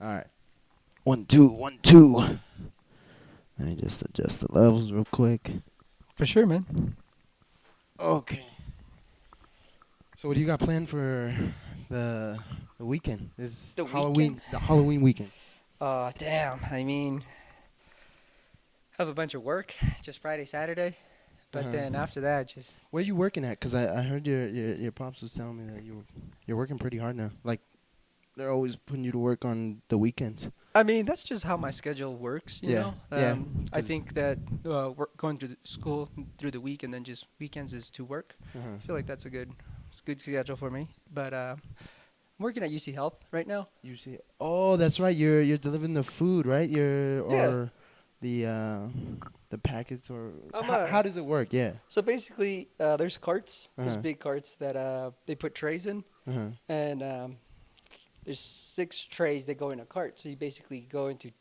All right. 1, 2, 1, 2. Let me just adjust the levels real quick. For sure, man. Okay. So what do you got planned for the weekend? This The Halloween, weekend? the Halloween weekend. Damn. I mean, have a bunch of work, just Friday, Saturday. But then after that, just Where you working at? Cause I heard your pops was telling me that you're working pretty hard now. Like they're always putting you to work on the weekends. I mean, that's just how my schedule works, you Yeah, know. yeah, I 'cause- think that going to school through the week and then just weekends is to work. I feel like that's a good schedule for me. But I'm working at UC Health right now. You see? Oh, that's right. You're delivering the food, right? Yeah. Or the packets or I'm how does it work? Yeah. So basically, there's carts. There's Uh-huh. big carts that they put trays in, Uh-huh. and there's 6 trays that go in a cart. So you basically go into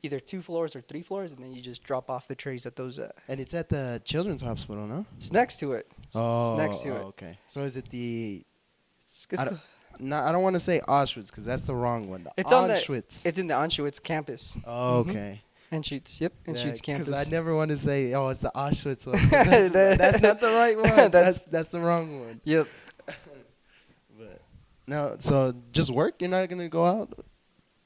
either 2 floors or 3 floors, and then you just drop off the trays at those. And it's at the Children's Hospital, no? It's next to it. It's next to it. Okay. So is it the? It's, I don't, no, I don't want to say Auschwitz because that's the wrong one. The It's on the- Auschwitz. it's in the Anschutz campus. Oh, Mhm. okay. Anschutz, yep, Anschutz campus. Because I never want to say, oh, it's the Auschwitz one. 'Cause that's not the right one. That's the wrong one. Yep. But no, so just work. You're not gonna go out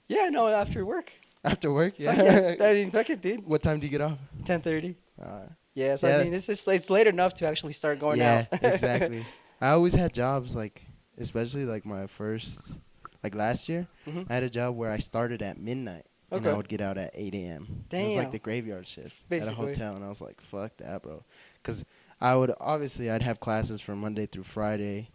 Yeah, no, after work. after work. Fuck Yeah. yeah. I mean, fuck it, dude. What time do you get off? 10:30. Uh, Yeah, so Yeah. I mean, it's late enough to actually start going yeah, out. exactly. I always had jobs like, especially like my first, like last year, Mhm. I had a job where I started at midnight and I Okay. would get out at 8 a.m. It was Damn. like the graveyard shift at a Basically. hotel, and I was like, fuck that, bro. Because I'd have classes from Monday through Friday,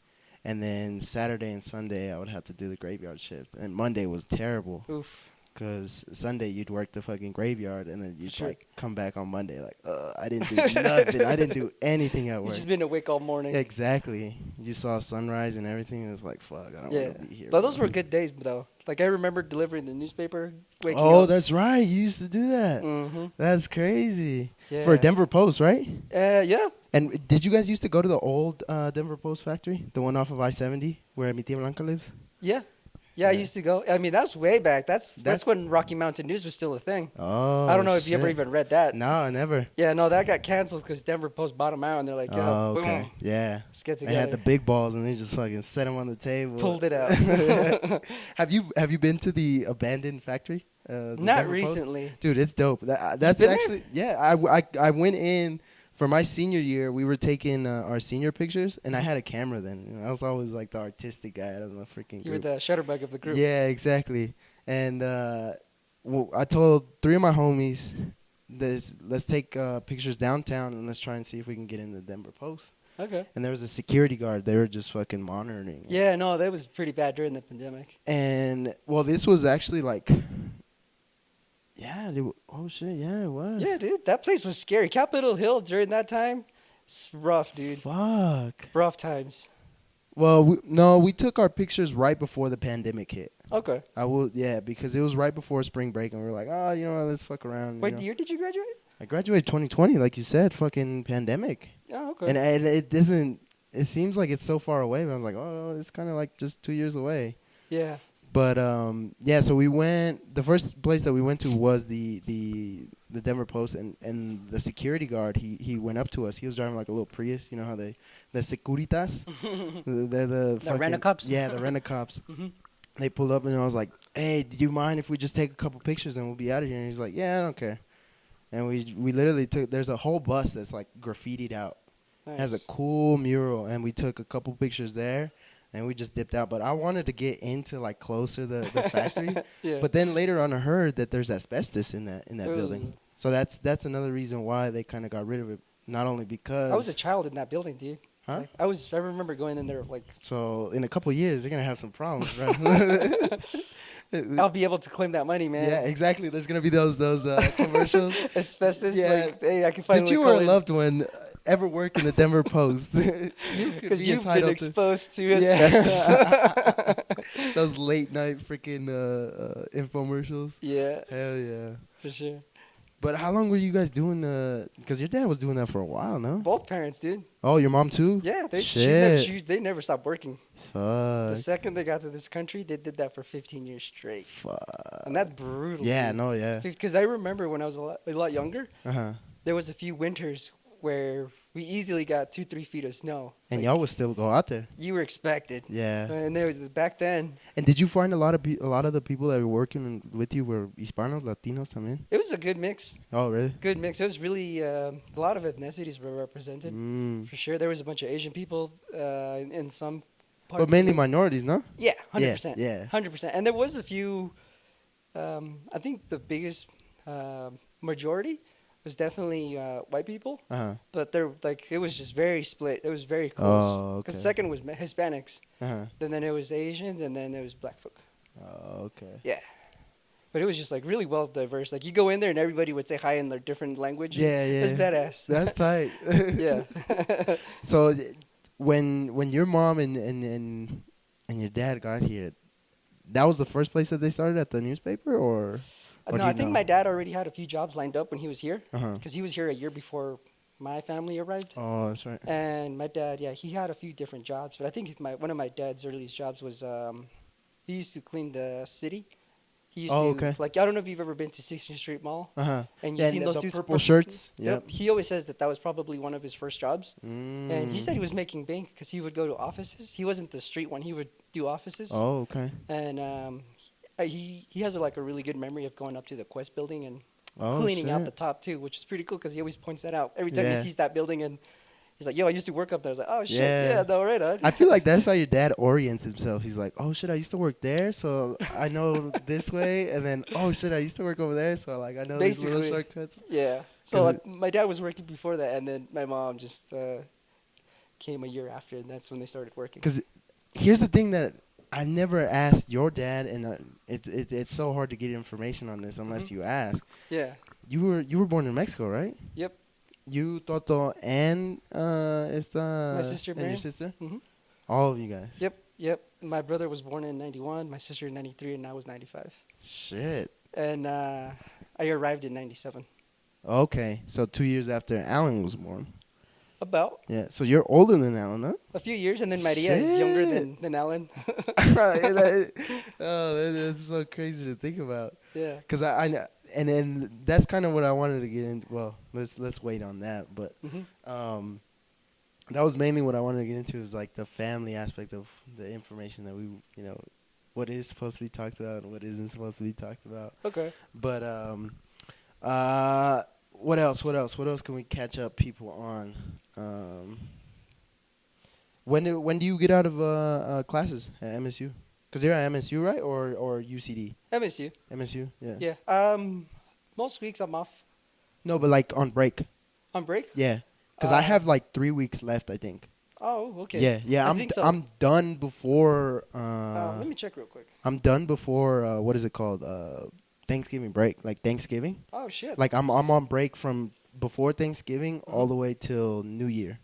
and then Saturday and Sunday I would have to do the graveyard shift, and Monday was terrible. Oof. Because Sunday you'd work the fucking graveyard, and then you'd Sure. like come back on Monday like, I didn't do nothing. I didn't do anything at You've work. just been awake all morning. Exactly. You saw sunrise and everything. And it was like, fuck, I don't Yeah. want to be here. But those bro. were good days, though. Like, I remember delivering the newspaper, waking Oh, up. that's right. You used to do that. Mm-hmm. That's crazy. Yeah. For a Denver Post, right? Yeah. And did you guys used to go to the old Denver Post factory, the one off of I-70, where mi tia Blanca lives? Yeah. Yeah, I Yeah. used to go. I mean, that's way back. That's when Rocky Mountain News was still a thing. Oh, I don't know if you ever shit. even read that. No, never. Yeah, no, that got canceled because Denver Post bought them out, and they're like, yeah, Oh, okay. boom, Yeah. let's get They together. had the big balls, and they just fucking set them on the table. Pulled it out. Have you been to the abandoned factory? The Not Denver Post? recently. Dude, it's dope. That's been there? actually I went in for my senior year. We were taking our senior pictures, and I had a camera then. You know, I was always like the artistic guy out of the freaking You were group. the shutterbug of the group. Yeah, exactly. And I told 3 of my homies, let's take pictures downtown and let's try and see if we can get in the Denver Post. Okay. And there was a security guard. They were just fucking monitoring. it. Yeah, no, that was pretty bad during the pandemic. And well, this was actually like, oh shit, yeah, it was. Yeah, dude, that place was scary. Capitol Hill during that time, it's rough, dude. Fuck. Rough times. Well, we took our pictures right before the pandemic hit. Okay. Because it was right before spring break, and we were like, oh, you know what, let's fuck around. What you know? year did you graduate? I graduated 2020, like you said, fucking pandemic. Oh, okay. And it doesn't, it seems like it's so far away, but I was like, oh, it's kind of like just 2 years away. Yeah. But yeah, so we went. The first place that we went to was the Denver Post, and the security guard. He went up to us. He was driving like a little Prius. You know how the Securitas, they're the fucking, rent-a-cops? Yeah, the rent-a-cops. Mhm. They pulled up, and I was like, "Hey, do you mind if we just take a couple pictures and we'll be out of here?" And he's like, "Yeah, I don't care." And we literally took. There's a whole bus that's like graffitied out. It has a Nice. cool mural, and we took a couple pictures there. And we just dipped out, but I wanted to get into like closer the factory. Yeah. But then later on, I heard that there's asbestos in that Ooh. building. So that's another reason why they kind of got rid of it. Not only because I was a child in that building, dude. Huh? Like, I remember going in there like so in a couple of years they're gonna have some problems, bro. I'll be able to claim that money, man. Yeah, exactly. There's gonna be those commercials. Asbestos. Yeah. Like, hey, I can finally Did you call or a in. loved one ever work in the Denver Post? Because you've been entitled exposed to Yeah. asbestos. those late night freaking infomercials. Yeah, Hell yeah. for sure. But how long were you guys doing because your dad was doing that for a while, no? Both parents, dude. Oh, your mom too? Yeah, Shit. they never stopped working. Fuck. The second they got to this country, they did that for 15 years straight. Fuck. and that's brutal. Yeah, dude. no, yeah. Because I remember when I was a lot younger, Uh-huh. there was a few winters where we easily got 2-3 feet of snow. And Like, y'all would still go out there. you were expected. Yeah. And there was back then. And did you find a lot of the people that were working with you were Hispanos, Latinos también? It was a good mix. Oh, really? Good mix. It was really a lot of ethnicities were represented Mm. for sure. There was a bunch of Asian people in some parts. But mainly minorities, no? Yeah, 100%. Yeah. 100%. And there was a few. I think the biggest majority was definitely white people, Uh-huh. but there like it was just very split. It was very close. Oh, okay. Because second was Hispanics, Uh-huh. then it was Asians, and then there was black folk. Oh, okay. Yeah. But it was just like really well diverse. Like you go in there and everybody would say hi in their different language. Yeah, yeah. It's badass. That's tight. Yeah. So when your mom and your dad got here, that was the first place that they started at the newspaper, or No, do I you think know? my dad already had a few jobs lined up when he was here, Uh-huh. because he was here a year before my family arrived. Oh, that's right. And my dad, yeah, he had a few different jobs, but I think one of my dad's earliest jobs was he used to clean the city. He used Oh, to, okay. like, I don't know if you've ever been to 16th Street Mall, Uh-huh. and Yeah, you've seen and those the dudes purple shirts. Yep. He always says that was probably one of his first jobs. And he said he Mm. was making bank because he would go to offices. He wasn't the street one. He would do offices. Oh, okay. And he has like a really good memory of going up to the Quest building and Oh, cleaning out shit. the top too, which is pretty cool because he always points that out every time Yeah. he sees that building. And he's like, "Yo, I used to work up there." I was like, "Oh shit, Yeah. yeah, no, right on." I feel like that's how your dad orients himself. He's like, oh shit, I used to work there, so I know this way, and then oh shit, I used to work over there, so like I know these little Basically. shortcuts. Yeah. 'Cause So it- my dad was working before that, and then my mom just came a year after, and that's when they started working. Because here's the thing that I never asked your dad, and it's so hard to get information on this unless Mhm. you ask. Yeah. You were born in Mexico, right? Yep. You, Toto, and My sister, and your Miriam. sister, Mhm. all of you guys. Yep. My brother was born in '91. My sister in '93, and I was '95. Shit. And I arrived in '97. Okay, so 2 years after Alan was born. About Yeah, so you're older than Alan, huh? a few years, and then Maria is younger than Alan. That's so crazy to think about. Yeah. Cause I know, and then that's kind of what I wanted to get into. Well, let's wait on that. But Mhm. that was mainly what I wanted to get into, is like the family aspect of the information that we, what is supposed to be talked about and what isn't supposed to be talked about. Okay. But what else? What else can we catch up people on? When do you get out of classes at MSU? Cause you're at MSU, right? Or UCD? MSU. MSU, yeah. Yeah. Most weeks I'm off No, but like on break. on break. Yeah. Cause I have like 3 weeks left, I think. Oh, okay. Yeah. I think so. I'm done before. Let me check real quick. I'm done before. What is it called? Thanksgiving break, like Thanksgiving. Oh shit. Like I'm on break from before Thanksgiving all Mhm. the way till New Year.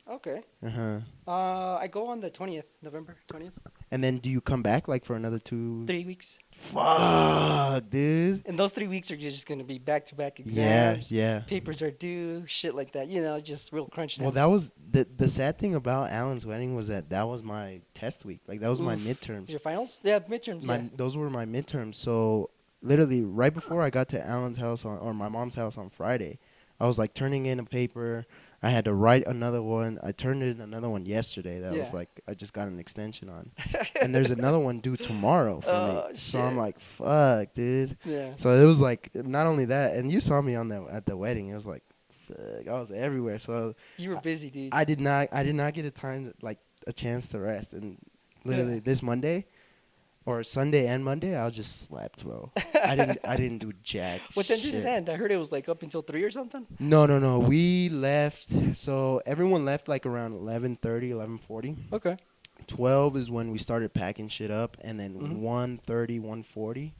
Okay. Uh-huh. I go on the 20th, November 20th. And then do you come back like for another 2? 3 weeks. Fuck, dude. And those 3 weeks are just gonna be back-to-back Yeah, exams. yeah. Papers are due, shit like that. Just real crunch time. Well, that was the sad thing about Alan's wedding was that was my test week. Like that was my Oof. midterms. Your finals? Yeah, midterms. Yeah. Those were my midterms. So literally right before I got to Alan's house or my mom's house on Friday, I was like turning in a paper. I had to write another one. I turned in another one yesterday that was Yeah. like I just got an extension on. And there's another one due tomorrow for Oh, me. So I'm shit. like, fuck, dude. Yeah. So it was like not only that, and you saw me at the wedding. It was like, fuck, I was everywhere. So You were busy, dude. I did not get a chance to rest. And literally Yeah. this Monday or Sunday and Monday, I just slept, bro. I didn't do jack. What time did shit. it end? I heard it was like up until 3 or something. No. We left. So everyone left like around 11:30, 11:40. Okay. 12 is when we started packing shit up, and then Mhm. 1:30, 1:40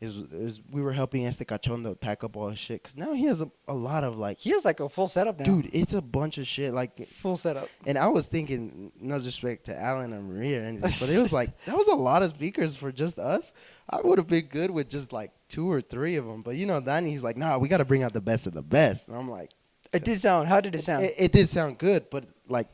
is we were helping Este Cachondo pack up all his shit, because now he has a lot of like, He has like a full setup now. dude, it's a bunch of shit like. Full setup. And I was thinking, no disrespect to Alan or Maria or anything, but it was like that was a lot of speakers for just us. I would have been good with just like 2 or 3 of them, but Danny, he's like, nah, we got to bring out the best of the best. And I'm like, It did sound. How did it sound? it did sound good, but like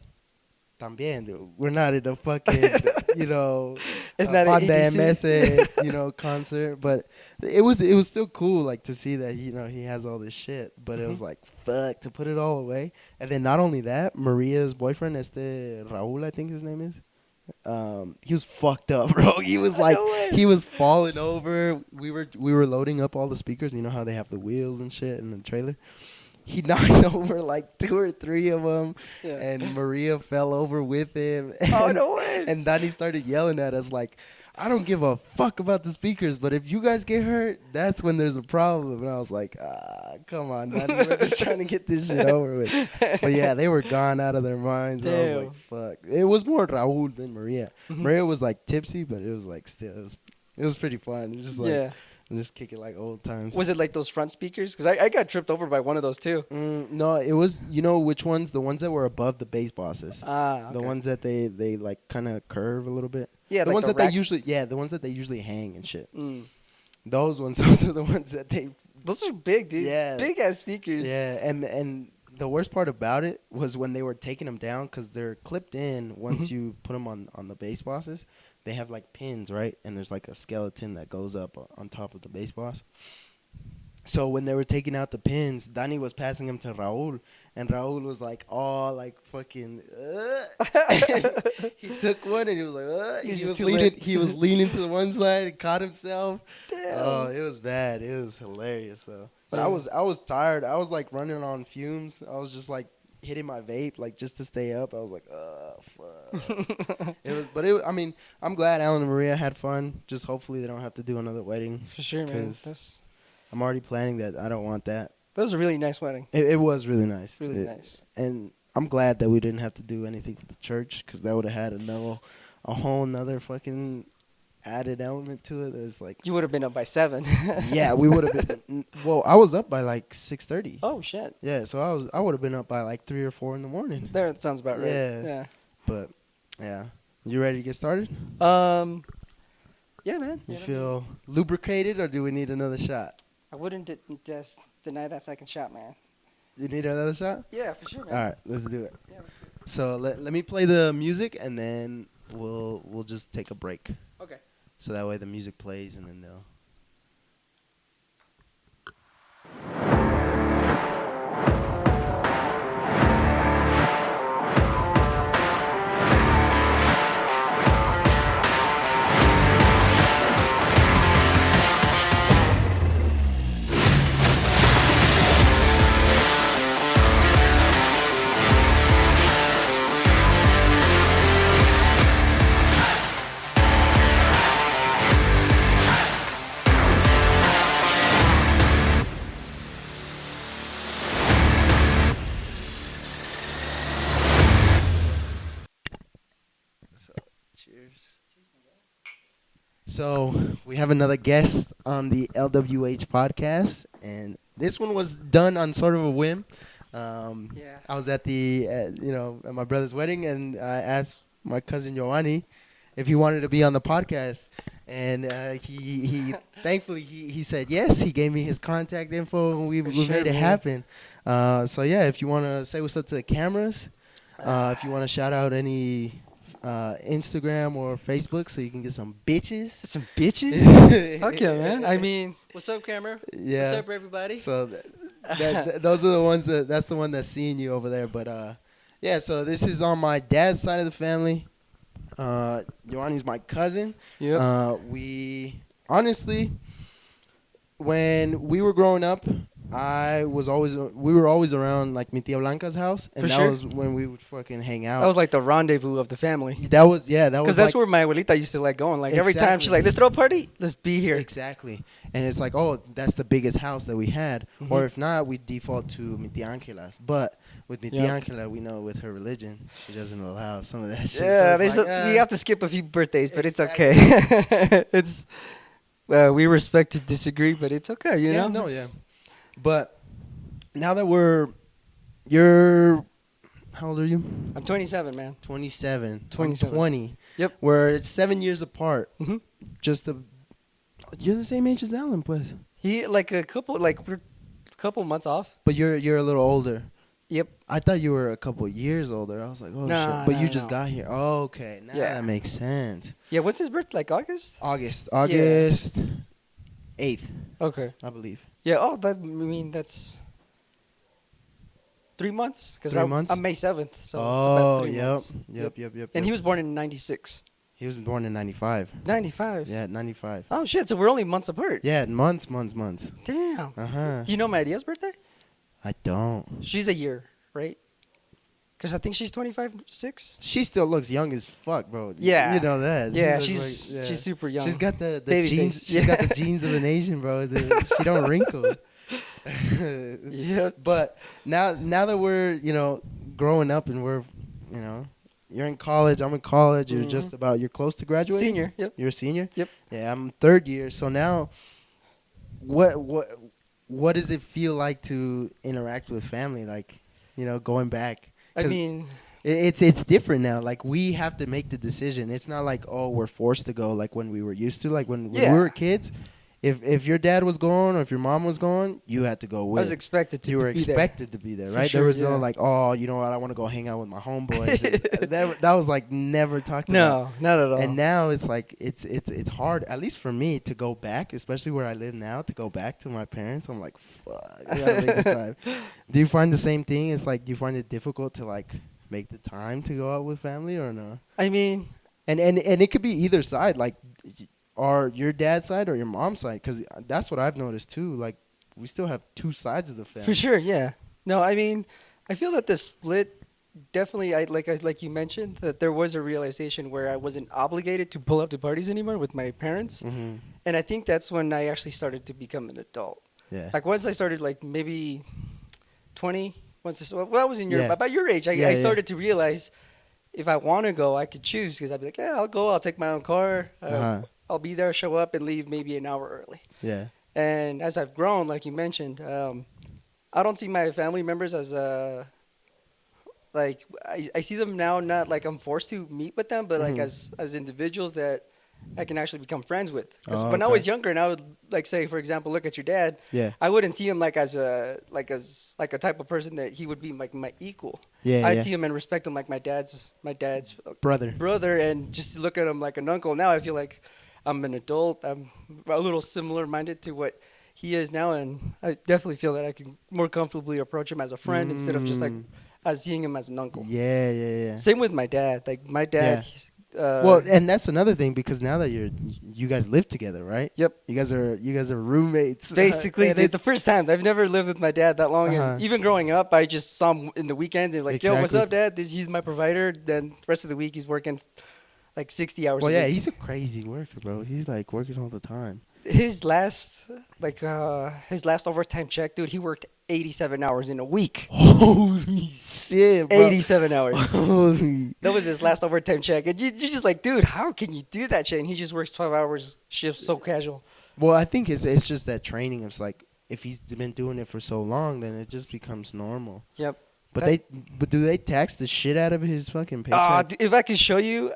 también, dude. We're not in a fucking, you know, It's not an Banda EDC. MS, you know, concert. But it was still cool, like, to see that, he has all this shit. But it was like, fuck, to put it all away. And then not only that, Maria's boyfriend, Raul, I think his name is. He was fucked up, bro. He was like, No way. he was falling over. We were loading up all the speakers. You know how they have the wheels and shit in the trailer. He knocked over like 2 or 3 of them, Yeah. and Maria fell over with him. Oh, no way. And Danny started yelling at us like, I don't give a fuck about the speakers, but if you guys get hurt, that's when there's a problem. And I was like, come on, Danny. We're just trying to get this shit over with. But yeah, they were gone out of their minds. I was like, fuck. It was more Raul than Maria. Maria was like tipsy, but it was like still, it was pretty fun. It was just like, Yeah. just kick it like old times. Was it like those front speakers? Because I got tripped over by one of those too. No, it was, you know which ones? The ones that were above the bass bosses. Ah, The ones that they like kind of curve a little bit. Yeah, the like ones the that they racks. usually, the ones that they usually hang and shit. Mm. Those ones, those are the ones that they, Those are big, dude. Yeah. Big ass speakers. yeah. And the worst part about it was when they were taking them down, because they're clipped in once you put them on the bass bosses. They have like pins, right? And there's like a skeleton that goes up on top of the bass boss. So when they were taking out the pins, Danny was passing them to Raul, and Raul was like, all like fucking. He took one and he was like, He was he just was too leaning. lit. He was leaning to the one side and caught himself. Damn. Oh, it was bad. It was hilarious though. But Yeah. I was tired. I was like running on fumes. I was just like hitting my vape like just to stay up. I was like, fuck. I mean, I'm glad Alan and Maria had fun. Just hopefully they don't have to do another wedding. For sure, man. 'Cause I'm already planning that. I don't want that. That was a really nice wedding. It was really nice. Really nice. And I'm glad that we didn't have to do anything for the church, because that would have had a whole nother fucking added element to it. It's like, You would have been up by 7. yeah, we would have been. Well, I was up by like 6:30. Oh shit. Yeah, so I would have been up by like 3 or 4 in the morning. There, that sounds about right. Yeah. But yeah, you ready to get started? Yeah. Yeah, man. You Yeah, feel lubricated, or do we need another shot? I wouldn't just deny that second shot, man. You need another shot? Yeah, for sure, man. All right, let's do it. Yeah, let's do it. So let me play the music, and then we'll just take a break. Okay. So that way the music plays, and then they'll. So, cheers. So we have another guest on the LWH podcast, and this one was done on sort of a whim. Yeah. I was at at my brother's wedding, and I asked my cousin Yovani if he wanted to be on the podcast, and he thankfully he said yes. He gave me his contact info, and we Sure, made it man. happen. So yeah, if you want to say what's up to the cameras, if you want to shout out any Instagram or Facebook, so you can get some bitches. Some bitches? Fuck yeah, man. I mean, what's up, camera? Yeah. What's up, everybody? So those are the ones that's the one that's seeing you over there. But yeah, so this is on my dad's side of the family. Yovani's my cousin. Yep. We honestly, when we were growing up, we were always around like mi tia Blanca's house, and For that sure. was when we would fucking hang out. That was like the rendezvous of the family. that was Because that's like, where my abuelita used to like going. Like every time she's Exactly. like, let's throw a party, let's be here. Exactly. And it's like, oh, that's the biggest house that we had. Mhm. Or if not, we default to mi tia Angela's. But with mi tia Yep. Angela, we know with her religion, she doesn't allow some of that shit. Yeah, so it's like, you have to skip a few birthdays, but it's okay. It's we respect to disagree, but it's okay, you know. No, yeah. But now that you're, how old are you? I'm 27, man. 27. 27. I'm 20. Yep. We're 7 years apart. hmm You're the same age as Alan, pues. He like we're a couple months off. But you're a little older. Yep. I thought you were a couple years older. I was like, oh shit. Nah, But you nah, just no. got here. Oh, okay. Now Yeah. that makes sense. Yeah. What's his birth? Like August? August. Yeah. August 8th, Okay. I believe. Yeah. Oh, that. I mean, that's 3 months. Because 3 months? I'm May 7th, so it's about Oh, 3 months. yep. And he was born in '96. He was born in 95. 95. Yeah, 95. Oh shit! So we're only months apart. Yeah, months. Damn. Uh-huh. Do you know my Maria's birthday? I don't. She's a year, right? Because I think she's 25, 6. She still looks young as fuck, bro. Yeah. You know that. She Yeah, looks she's super young. She's got the Baby genes. face. She's got the genes of an Asian, bro. She don't wrinkle. Yeah. But now that we're, growing up and we're, you're in college, I'm in college, you're close to graduating. Senior. Yep. You're a senior? Yep. Yeah, I'm third year. So now what does it feel like to interact with family, like, going back? I 'Cause mean, it's different now. Like, we have to make the decision. It's not like, oh, we're forced to go like when we were used to. Like when we were kids, if your dad was gone or if your mom was gone, you had to go I with. was expected to. You were be there. expected to be there, For right? sure, There was yeah. no like, oh, you know what? I want to go hang out with my homeboys. And that was like never talked about. No, not at all. And now it's like it's hard, at least for me, to go back, especially where I live now, to go back to my parents. I'm like, fuck, I gotta make the drive. Do you find the same thing? It's like, do you find it difficult to like make the time to go out with family or no? I mean, And it could be either side, like, or your dad's side or your mom's side, because that's what I've noticed too. Like, we still have two sides of the family. for sure, yeah. No, I mean, I feel that the split definitely, like you mentioned, that there was a realization where I wasn't obligated to pull up to parties anymore with my parents, Mm-hmm. and I think that's when I actually started to become an adult. Yeah. Like once I started, like maybe 20. Well, I was in Yeah. about your age. Yeah, I yeah. started to realize if I want to go, I could choose because I'd be like, yeah, I'll go. I'll take my own car. Uh-huh. I'll be there, show up, and leave maybe an hour early. Yeah. And as I've grown, like you mentioned, I don't see my family members as like I see them now not like I'm forced to meet with them, but like Mhm. as individuals that I can actually become friends with. Because Oh, when I okay. was younger, and I would like say, for example, look at your dad. Yeah. I wouldn't see him like as a type of person that he would be like my equal. Yeah. I'd yeah. see him and respect him like my dad's Brother. brother, and just look at him like an uncle. Now I feel like I'm an adult. I'm a little similar minded to what he is now, and I definitely feel that I can more comfortably approach him as a friend instead of just like as seeing him as an uncle. Yeah. Same with my dad. Like my dad. Well, and that's another thing, because now that you guys live together, right? Yep. You guys are roommates. Basically, And the it's- first time I've never lived with my dad that long, Uh-huh. and even growing up, I just saw him in the weekends and like, yo, what's Exactly. up, Dad? He's my provider. Then the rest of the week he's working like 60 hours. well, a yeah, week. he's a crazy worker, bro. He's like working all the time. His last overtime check, dude. He worked 87 hours in a week. Holy shit, bro. 87 hours. Holy. That was his last overtime check, and you're just like, dude, how can you do that shit? And he just works 12 hours shifts, so casual. Well, I think it's just that training. It's like, if he's been doing it for so long, then it just becomes normal. Yep. But do they tax the shit out of his fucking paycheck? If I could show you,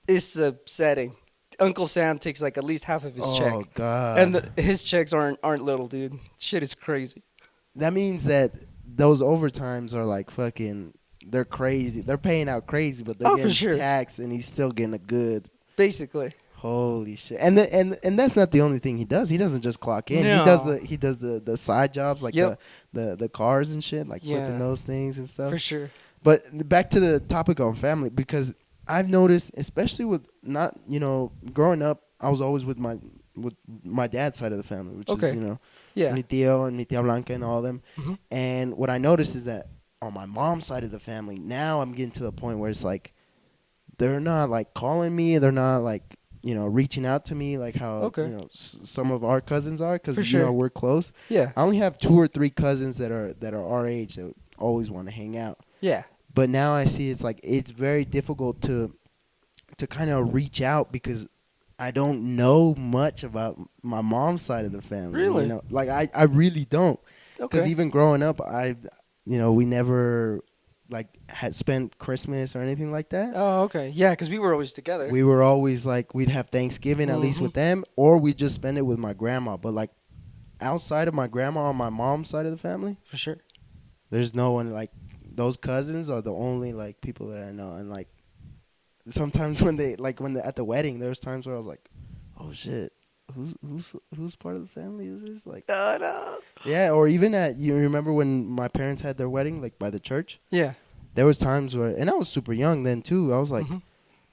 it's upsetting. Uncle Sam takes like at least half of his check. Oh god. And his checks aren't little, dude. Shit is crazy. That means that those overtimes are like fucking. They're crazy. They're paying out crazy, but they're Oh, for getting sure. taxed, and he's still getting a good. Basically. Holy shit! And that's not the only thing he does. He doesn't just clock in. No. He does the side jobs, like Yep. the cars and shit, like Yeah. flipping those things and stuff. For sure. But back to the topic on family, because I've noticed, especially with not, growing up, I was always with my dad's side of the family, which Okay. is, Yeah. mi tío and mi tía Blanca and all of them. Mhm. And what I noticed is that on my mom's side of the family, now I'm getting to the point where it's like, they're not like calling me, they're not like, reaching out to me like how, Okay. some of our cousins are, because, For sure. we're close. Yeah. I only have 2 or 3 cousins that are our age that always want to hang out. Yeah. But now I see it's like it's very difficult to kind of reach out, because I don't know much about my mom's side of the family. Really? Like I really don't. Because Okay. even growing up, we never like had spent Christmas or anything like that. Oh, okay. Yeah, because we were always together. We were always like, we'd have Thanksgiving at least Mhm. with them, or we just spend it with my grandma. But like outside of my grandma on my mom's side of the family, For sure. there's no one like those cousins are the only like people that I know, and like sometimes when they at the wedding, there was times where I was like, oh shit, who's part of the family is this? Like, Oh no. yeah, or even at, you remember when my parents had their wedding, like by the church? Yeah. There was times where, and I was super young then too. I was like Mhm.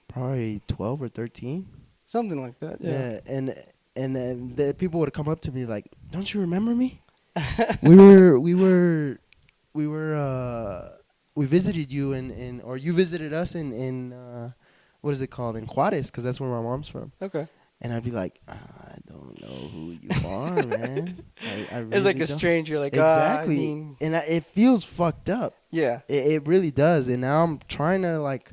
probably 12 or 13. Something like that. Yeah. Yeah, and then the people would come up to me like, "Don't you remember me? we were we were we were we visited you in or you visited us in what is it called, in Juarez, because that's where my mom's from." Okay. And I'd be like, I don't know who you are, man. I really It's like a don't. stranger. Like, Exactly. I mean, And it feels fucked up. yeah. It really does. And now I'm trying to like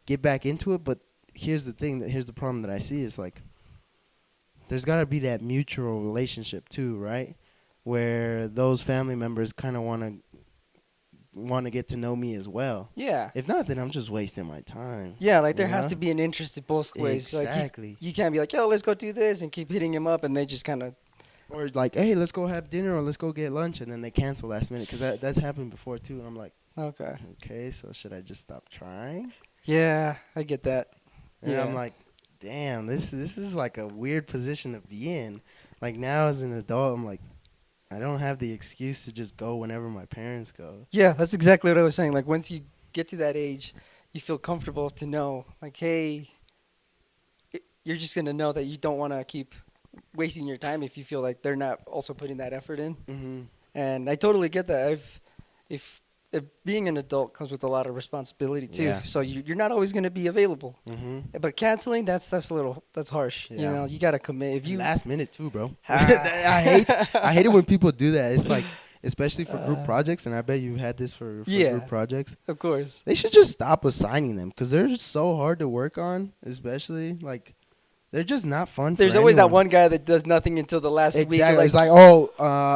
get back into it, but here's the thing. Here's the problem that I see is like, there's got to be that mutual relationship too, right? Where those family members kind of want to get to know me as well. Yeah. If not, then I'm just wasting my time. Yeah, like there you has know? to be an interest in both ways. Exactly. Like you can't be like, yo, let's go do this and keep hitting him up, and they just kind of. Or like, hey, let's go have dinner or let's go get lunch, and then they cancel last minute, because that's happened before too. And I'm like, okay, so should I just stop trying? Yeah, I get that. And Yeah. I'm like, damn, this is like a weird position to be in. Like now as an adult, I'm like, I don't have the excuse to just go whenever my parents go. Yeah, that's exactly what I was saying. Like once you get to that age, you feel comfortable to know, like, hey, you're just gonna know that you don't want to keep wasting your time if you feel like they're not also putting that effort in. Mm-hmm. And I totally get that. If being an adult comes with a lot of responsibility too, Yeah. so you're not always gonna be available. Mm-hmm. But canceling, that's harsh. You Yeah. know, you gotta commit. If you Last minute too, bro. Ah. I hate it when people do that. It's like, especially for group projects, and I bet you've had this for Yeah. group projects. of course. They should just stop assigning them, because they're just so hard to work on, especially like they're just not fun. There's for always that anyone. one guy that does nothing until the last week. Exactly. It's like, oh,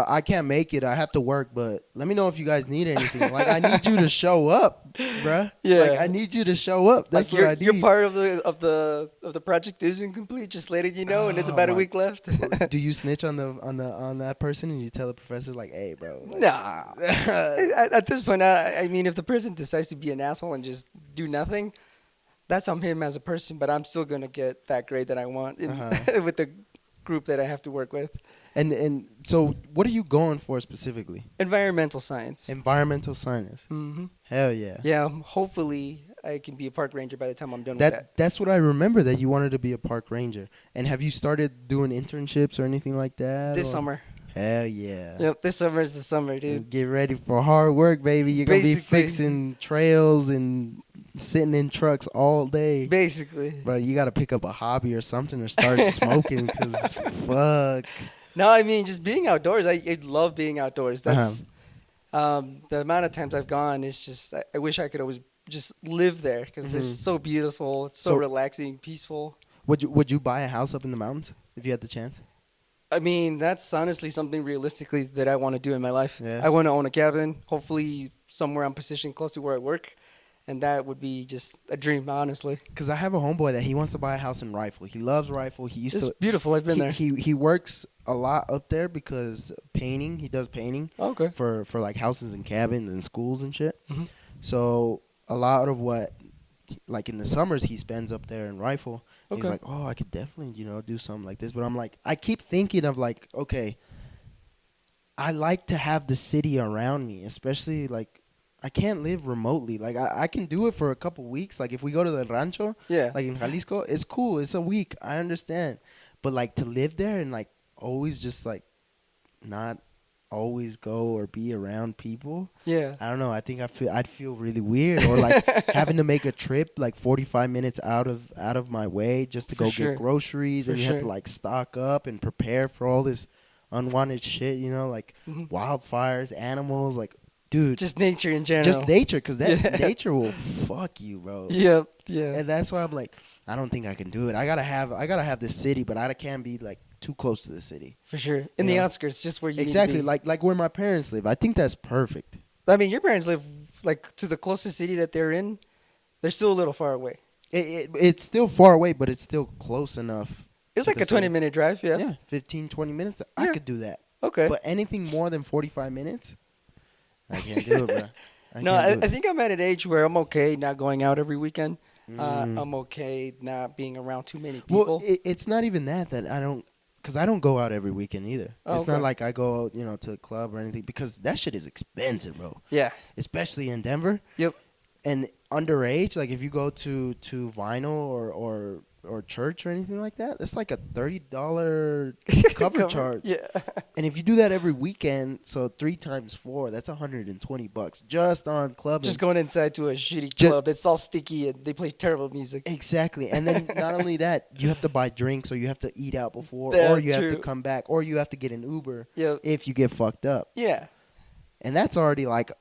I can't make it. I have to work, but let me know if you guys need anything. Like, I need you to show up, bruh. Yeah. Like, I need you to show up. That's like what I need. your part of the project isn't complete. Just letting you know, and it's Oh about a my- week left. Do you snitch on that person and you tell the professor like, hey, bro? Like, Nah. At this point, I mean, if the person decides to be an asshole and just do nothing, that's on him as a person. But I'm still gonna get that grade that I want with the group that I have to work with. and so, what are you going for specifically? Environmental science. Environmental science. Mm-hmm. Hell yeah. Yeah. Hopefully, I can be a park ranger by the time I'm done with that. That's what I remember, that you wanted to be a park ranger. And have you started doing internships or anything like that? This or? summer. Hell yeah. Yep. This summer is the summer, dude. Get ready for hard work, baby. You're going to be Basically. fixing trails and sitting in trucks all day. Basically. Bro, you got to pick up a hobby or something or start smoking, because fuck. No, I mean just being outdoors. I love being outdoors. That's the amount of times I've gone. It's just I wish I could always just live there because it's so beautiful. It's so So- relaxing, peaceful. Would you buy a house up in the mountains if you had the chance? I mean, that's honestly something realistically that I want to do in my life. Yeah. I want to own a cabin, hopefully somewhere I'm positioned close to where I work, and that would be just a dream, honestly. Because I have a homeboy that he wants to buy a house in Rifle. He loves Rifle. He used It's to. beautiful. I've been there. He works a lot up there because painting. He does painting Okay. for like houses and cabins and schools and shit. Mhm. So a lot of what, like in the summers, he spends up there in Rifle. He's Okay. like, oh, I could definitely, do something like this. But I'm like, I keep thinking of like, okay, I like to have the city around me, especially like, I can't live remotely. Like, I can do it for a couple weeks. Like, if we go to the rancho, Yeah. like in Jalisco, it's cool. It's a week. I understand. But like to live there and like always just like not always go or be around people. Yeah. I don't know. I think I'd feel really weird, or like having to make a trip like 45 minutes out of my way just to For go sure. get groceries, For and you have to sure. like stock up and prepare for all this unwanted shit, like Mhm. wildfires, animals, like dude, Just nature in general. just nature, because that Yeah. nature will fuck you, bro. Yep. Yeah. And that's why I'm like, I don't think I can do it. I gotta have this city, but I can't be like too close to the city. For sure. In You the know? outskirts, just where you Exactly, need to be. like where my parents live. I think that's perfect. I mean, your parents live like to the closest city that they're in. They're still a little far away. It's still far away, but it's still close enough. It's to like the a city. 20-minute drive. Yeah. Yeah, 15, 20 minutes. I Yeah. could do that. Okay. But anything more than 45 minutes, I can't do it, bro. I No, can't do I it. think I'm at an age where I'm okay not going out every weekend. Mm. I'm okay not being around too many Well, people. it's not even that I don't, because I don't go out every weekend either. Oh, It's not okay. like I go out, to a club or anything, because that shit is expensive, bro. Yeah. Especially in Denver. Yep. And underage, like if you go to Vinyl or church or anything like that, it's like a $30 cover charge. Yeah. And if you do that every weekend, so 3 times 4, that's $120 just on clubbing. Just going inside to a shitty Ju- club that's all sticky and they play terrible music. Exactly. And then not only that, you have to buy drinks, or you have to eat out before, Yeah, or you have to true. come back, or you have to get an Uber Yeah. if you get fucked up. Yeah. And that's already like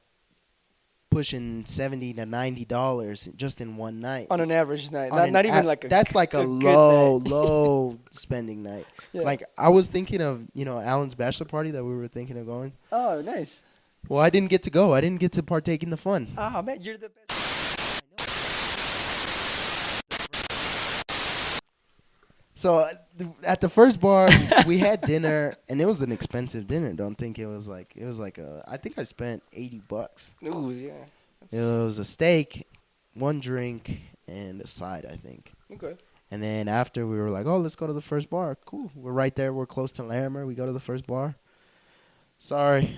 pushing $70 to $90 just in one night. On an average night. On Not, an not even a- like a that's like a good low, night. low spending night. Yeah. Like I was thinking of, Alan's bachelor party that we were thinking of going. Oh, nice. Well, I didn't get to go. I didn't get to partake in the fun. Ah, man, you're the best. So at the first bar, we had dinner, and it was an expensive dinner. Don't think it was like I think I spent $80. Ooh, yeah. It was a steak, one drink, and a side, I think. Okay. And then after, we were like, oh, let's go to the first bar. Cool. We're right there. We're close to Larimer. We go to the first bar. Sorry.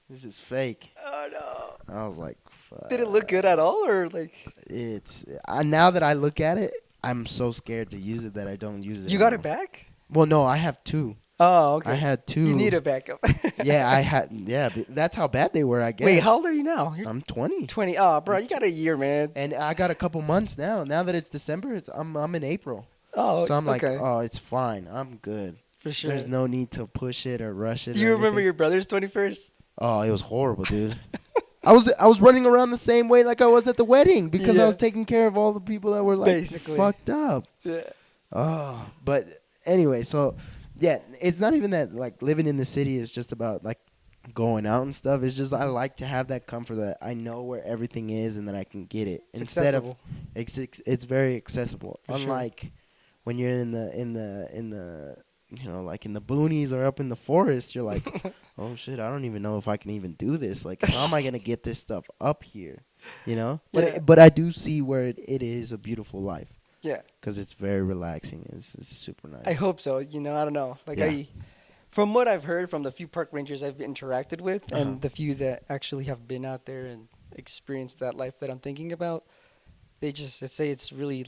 This is fake. Oh, no. I was like, fuck. Did it look good at all, or like Now that I look at it, I'm so scared to use it that I don't use it you got it anymore. back? Well, no, I have 2. Oh, okay. I had 2. You need a backup. Yeah, I had. Yeah, that's how bad they were, I guess. Wait, how old are you now? You're I'm 20. 20. Oh, bro, you got a year, man. And I got a couple months now. Now that it's December, I'm in April. Oh, So I'm like, okay. oh, it's fine. I'm good. For sure. There's no need to push it or rush it. Do or you remember anything. your brother's 21st? Oh, it was horrible, dude. I was running around the same way like I was at the wedding, because Yeah. I was taking care of all the people that were like Basically. fucked up. Yeah. Oh, but anyway, so yeah, it's not even that like living in the city is just about like going out and stuff. It's just I like to have that comfort that I know where everything is and that I can get it It's instead accessible. of it's very accessible. For sure. Unlike when you're in the like in the boonies or up in the forest, you're like, oh shit, I don't even know if I can even do this. Like, how am I gonna get this stuff up here? Yeah. But I do see where it is a beautiful life. Yeah. Because it's very relaxing. It's super nice. I hope so. I don't know. Like Yeah. from what I've heard from the few park rangers I've interacted with, Uh-huh. and the few that actually have been out there and experienced that life that I'm thinking about, they say it's really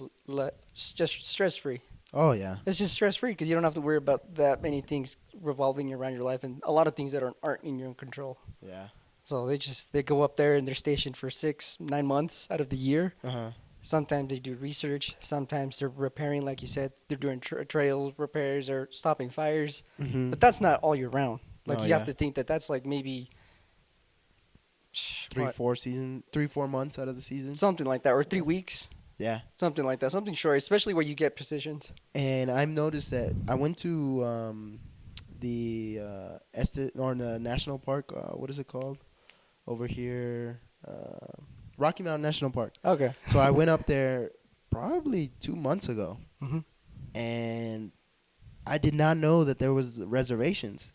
just stress free. Oh, yeah. It's just stress free because you don't have to worry about that many things revolving around your life and a lot of things that aren't in your control. Yeah. So they go up there and they're stationed for 6-9 months out of the year. Uh-huh. Sometimes they do research. Sometimes they're repairing, like you said, they're doing trails repairs or stopping fires. Mm-hmm. But that's not all year round. Like No, you yeah. have to think that that's like maybe 3-4 months out of the season. something like that, or 3 weeks, Yeah. something like that, something short. Especially where you get positions. And I've noticed that I went to the the national park. What is it called? Over here, Rocky Mountain National Park. Okay. So I went up there probably 2 months ago, Mm-hmm. and I did not know that there was reservations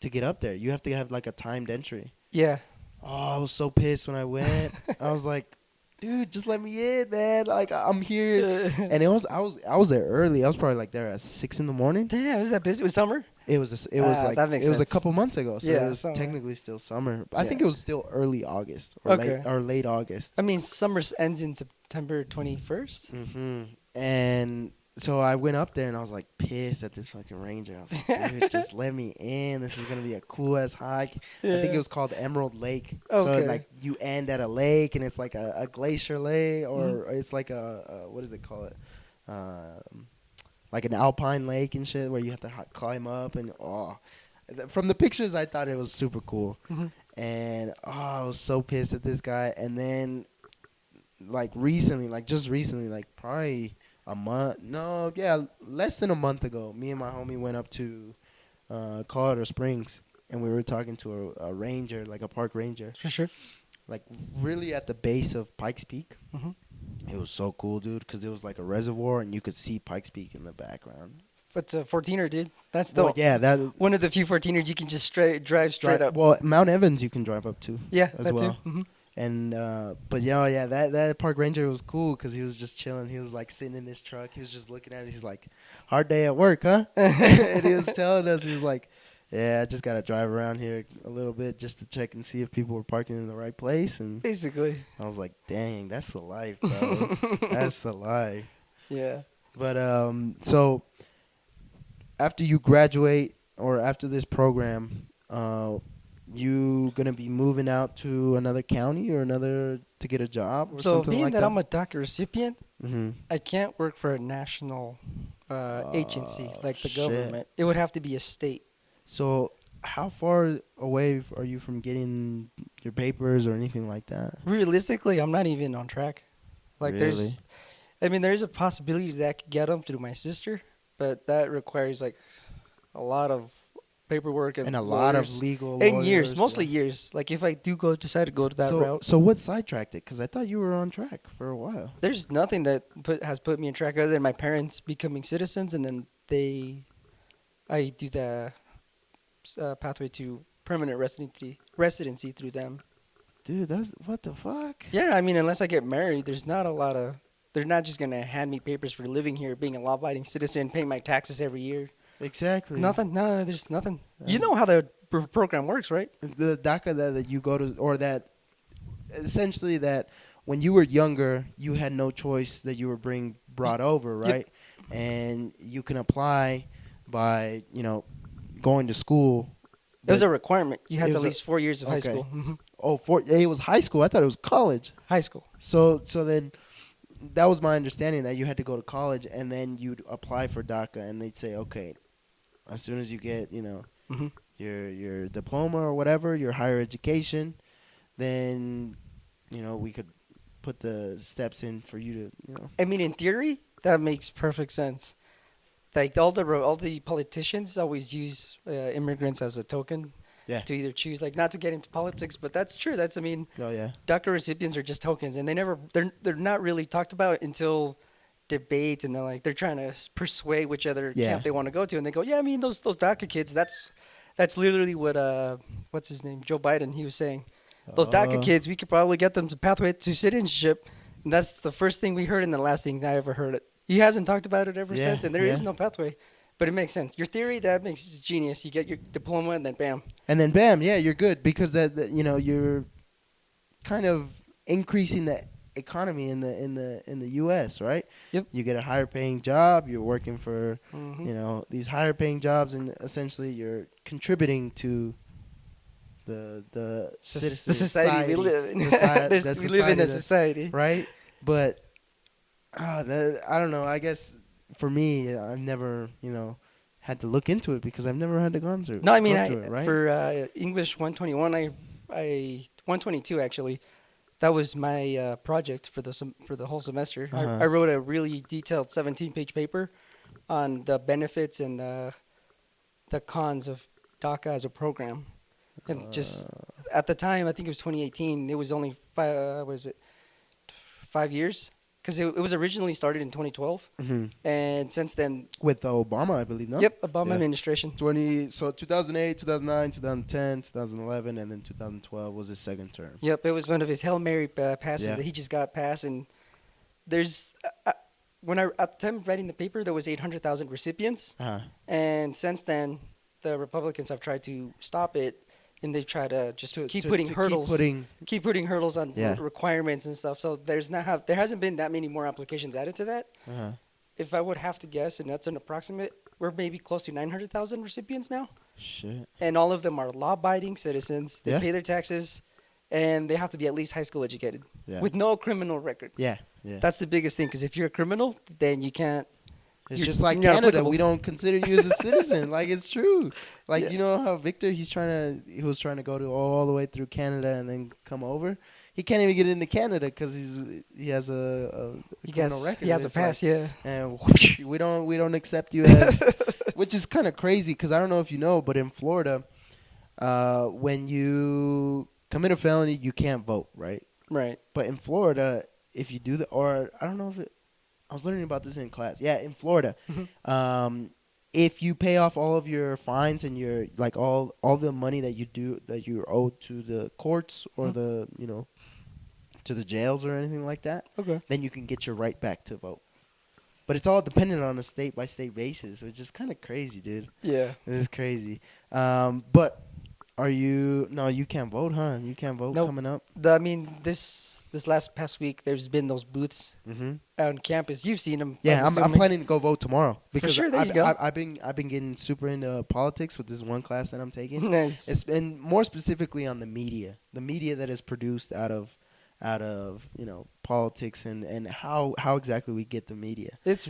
to get up there. You have to have like a timed entry. Yeah. Oh, I was so pissed when I went. I was like, dude, just let me in, man. Like I'm here. And I was there early. I was probably like there at 6 in the morning. Damn, was that busy? It was summer? It was That makes it was a sense. couple months ago, so Yeah, it was summer. technically still summer. I think Yeah. it was still early August or Okay. late August. I mean, summer ends in September 21st. Mm-hmm. And so I went up there and I was like pissed at this fucking ranger. I was like, dude, just let me in. This is gonna be a cool ass hike. I think it was called Emerald Lake. So Okay. like you end at a lake and it's like a glacier lake, or Mm-hmm. it's like a what does they call it? Like an alpine lake and shit where you have to climb up and from the pictures I thought it was super cool. Mm-hmm. And I was so pissed at this guy. And then like just recently, like probably less than a month ago, me and my homie went up to Colorado Springs, and we were talking to a ranger, like a park ranger, For sure. like really at the base of Pikes Peak. Mm-hmm. It was so cool, dude, because it was like a reservoir and you could see Pikes Peak in the background. But 14er, dude. That's Well, yeah, that one of the few 14ers you can just drive straight up. Well, Mount Evans you can drive up to. Yeah, as that well. too. Mm-hmm. And but yeah, that park ranger was cool because he was just chilling. He was like sitting in his truck. He was just looking at it. He's like, "Hard day at work, huh?" And he was telling us, he was like, "Yeah, I just gotta drive around here a little bit just to check and see if people were parking in the right place." And Basically. I was like, "Dang, that's the life, bro. That's the life." Yeah. But so after you graduate or after this program, you gonna be moving out to another county or another to get a job or So something being like that that? I'm a DACA recipient, Mm-hmm. I can't work for a national agency like the Shit. government. It would have to be a state. So how far away are you from getting your papers or anything like that? Realistically, I'm not even on track. Like Really? there's a possibility that I could get them through my sister, but that requires like a lot of paperwork And and a lot of lawyers legal and years, lawyers. mostly Yeah. years. Like if I do decide to go to that So route, so what sidetracked it? Because I thought you were on track for a while. there's nothing that has put me on track other than my parents becoming citizens, and then I do the pathway to permanent residency through them. Dude, that's what the fuck? Yeah, I mean, unless I get married, there's not a lot of. They're not just gonna hand me papers for living here, being a law-abiding citizen, paying my taxes every year. Exactly. Nothing. No, there's nothing. You That's- know how the program works, right? The DACA that you go to, or that essentially that when you were younger, you had no choice that you were being brought over, Yep. right? And you can apply by, going to school. It was but- a requirement. You had It to was at a- least 4 years of high okay. school. Hmm. It was high school. I thought it was college. High school. So then that was my understanding that you had to go to college and then you'd apply for DACA and they'd say, okay, as soon as you get, Hmm. your diploma or whatever, your higher education, then we could put the steps in for you to. I mean, in theory, that makes perfect sense. Like all the politicians always use immigrants as a token Yeah. to either choose, like not to get into politics, but that's true. I mean, Oh yeah. DACA recipients are just tokens, and they're not really talked about until debates, and they're trying to persuade which other Yeah. camp they want to go to, and they go, yeah, I mean those DACA kids. That's literally what what's his name, Joe Biden, he was saying. Those DACA kids, we could probably get them to pathway to citizenship, and that's the first thing we heard and the last thing I ever heard it. He hasn't talked about it ever Yeah, since, and there is yeah. no pathway. But it makes sense. Your theory, that makes it genius. You get your diploma, and then bam. And then bam, yeah, you're good because you're kind of increasing the economy in the U.S. right? Yep. You get a higher paying job. You're working for Mhm. these higher paying jobs, and essentially you're contributing to the The society society we live in. the soci- There's- the we live in a society that- society. right? But I don't know. I guess for me, I've never had to look into it because I've never had to go through. No, I mean, go through it, right? for English 121, I 122 actually. That was my project for the whole semester. Uh-huh. I wrote a really detailed 17-page paper on the benefits and the cons of DACA as a program, and just at the time, I think it was 2018. It was only 5 years, because it was originally started in 2012, hmm and since then, with Obama, I believe. No. yep, Obama Yeah. administration. 2008, 2009, 2010, 2011, and then 2012 was his second term. Yep, it was one of his Hail Mary passes Yeah. that he just got passed, and there's when I at the time of writing the paper, there was 800,000 recipients, Uh-huh. and since then, the Republicans have tried to stop it, and they try to just keep To- putting to hurdles, Keep putting, on Yeah. requirements and stuff. So there hasn't been that many more applications added to that. uh-huh. If I would have to guess, and that's an approximate, we're maybe close to 900,000 recipients now, Shit. and all of them are law-abiding citizens. They Yeah. pay their taxes, and they have to be at least high school educated Yeah. with no criminal record. Yeah. Yeah. That's the biggest thing, because if you're a criminal, then you can't. It's you're- just like you're not Canada. applicable. We don't consider you as a citizen. Like, it's true. Like, Yeah. you know how Victor, he was trying to go to all the way through Canada and then come over. He can't even get into Canada because he has a criminal record. He has a It's like- pass, yeah. and whoosh, we don't accept you as, which is kind of crazy because I don't know if you know, but in Florida, when you commit a felony, you can't vote, right? Right. But in Florida, if you do that, or I don't know if I was learning about this in class. Yeah, in Florida, Mhm. if you pay off all of your fines and your all the money that you're owed to the courts or Mhm. the to the jails or anything like that, Okay. then you can get your right back to vote. But it's all dependent on a state by state basis, which is kind of crazy, dude. Yeah. This is crazy. But are you? No, you can't vote, huh? You can't vote Nope. coming up. I mean, this last past week, there's been those booths Mm-hmm. on campus. You've seen them. Yeah, I'm planning to go vote tomorrow because sure, there you go. I've been getting super into politics with this one class that I'm taking. Nice. It's and more specifically on the media that is produced out of politics and how exactly we get the media. It's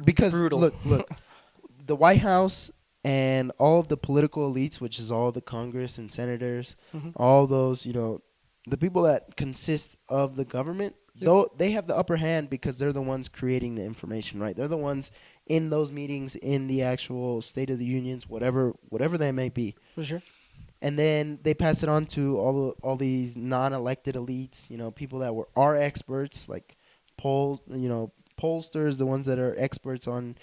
Because brutal. look, the White House and all of the political elites, which is all the Congress and senators, Mhm. all those, the people that consist of the government, Yep. though they have the upper hand because they're the ones creating the information, right? They're the ones in those meetings, in the actual State of the Unions, whatever they may be. For sure. And then they pass it on to all these non-elected elites, people that are experts, like pollsters, the ones that are experts on,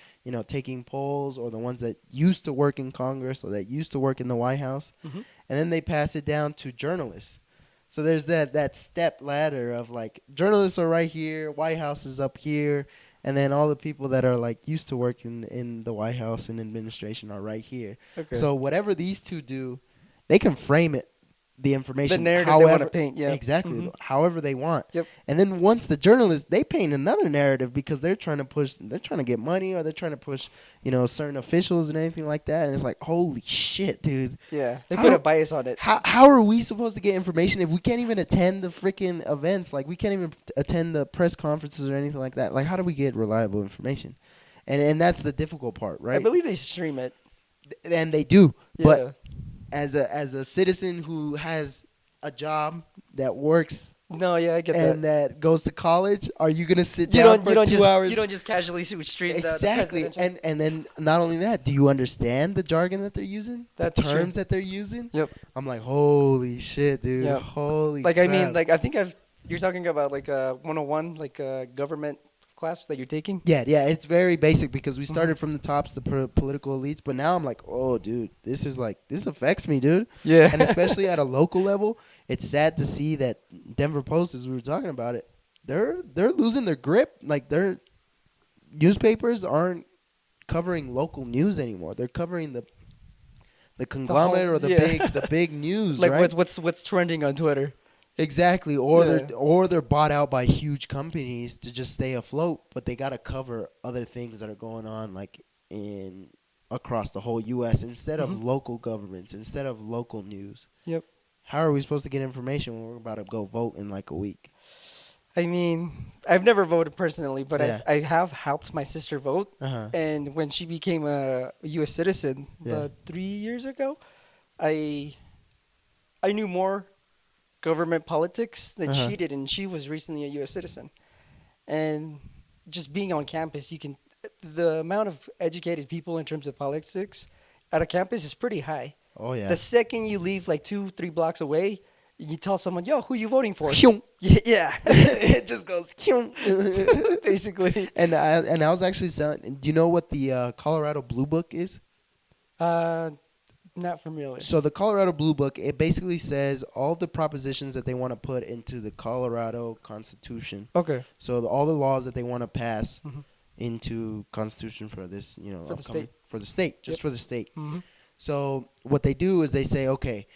taking polls, or the ones that used to work in Congress or that used to work in the White House. Mhm. And then they pass it down to journalists. So there's that step ladder of like journalists are right here, White House is up here, and then all the people that are like used to work in the White House and administration are right here. Okay. So whatever these two do, they can frame it, the information, the narrative however, they want to paint. Yeah. exactly, Mhm. however they want. Yep. And then once the journalists, they paint another narrative because they're trying to get money, or they're trying to push, certain officials and anything like that. And it's like, holy shit, dude. Yeah. They How put do- a bias on it. How are we supposed to get information if we can't even attend the freaking events? Like, we can't even attend the press conferences or anything like that. Like, how do we get reliable information? And that's the difficult part, right? I believe they stream it. And they do. Yeah. But as a citizen who has a job that works No, yeah, I get and that. that goes to college, are you gonna sit You down don't. for You don't 2 just. hours? You don't just casually stream Exactly. the presidential. And then not only that, do you understand the jargon that they're using? That's the true. terms that they're using? Yep. I'm like, holy shit, dude. Yep. Holy Like crap. I mean, like I think you're talking about like a 101, like a government class that you're taking. Yeah, it's very basic because we started Mhm. from the tops, the political elites, but now I'm like, oh, dude, this affects me, dude. Yeah. And especially at a local level, it's sad to see that Denver Post, as we were talking about it, they're losing their grip. Like, their newspapers aren't covering local news anymore. They're covering the conglomerate or the big news, like right? what's trending on Twitter. Exactly, or Yeah. they're bought out by huge companies to just stay afloat, but they got to cover other things that are going on, like across the whole U.S. instead of Mhm. local governments, instead of local news. Yep. How are we supposed to get information when we're about to go vote in like a week? I mean, I've never voted personally, but Yeah. I have helped my sister vote. Uh-huh. And when she became a U.S. citizen Yeah. 3 years ago, I knew more government politics than Uh-huh. she did, and she was recently a U.S. citizen. And just being on campus, the amount of educated people in terms of politics at a campus is pretty high. Oh yeah. The second you leave like 2-3 blocks away, you tell someone, "Yo, who you voting for?" Hyung. Yeah, It just goes. Hyung. basically. And I was actually saying, do you know what the Colorado Blue Book is? Not familiar. So the Colorado Blue Book, it basically says all the propositions that they want to put into the Colorado Constitution. Okay. So all the laws that they want to pass Mhm. into Constitution for this, For the upcoming- state. for the state, just Yep. for the state. Mm-hmm. So what they do is they say, okay,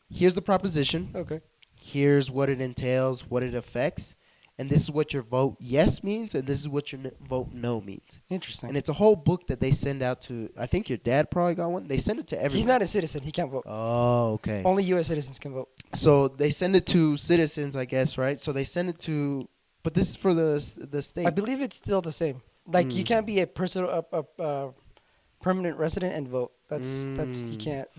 here's the proposition, Okay. here's what it entails, what it affects, and this is what your vote yes means, and this is what your vote no means. Interesting. And it's a whole book that they send out to. I think your dad probably got one. They send it to everyone. He's not a citizen. He can't vote. Oh, okay. Only U.S. citizens can vote. So they send it to citizens, I guess, right? So they send it to, but this is for the state. I believe it's still the same. Like you Mm. can't be a permanent resident and vote. That's you Mm. can't.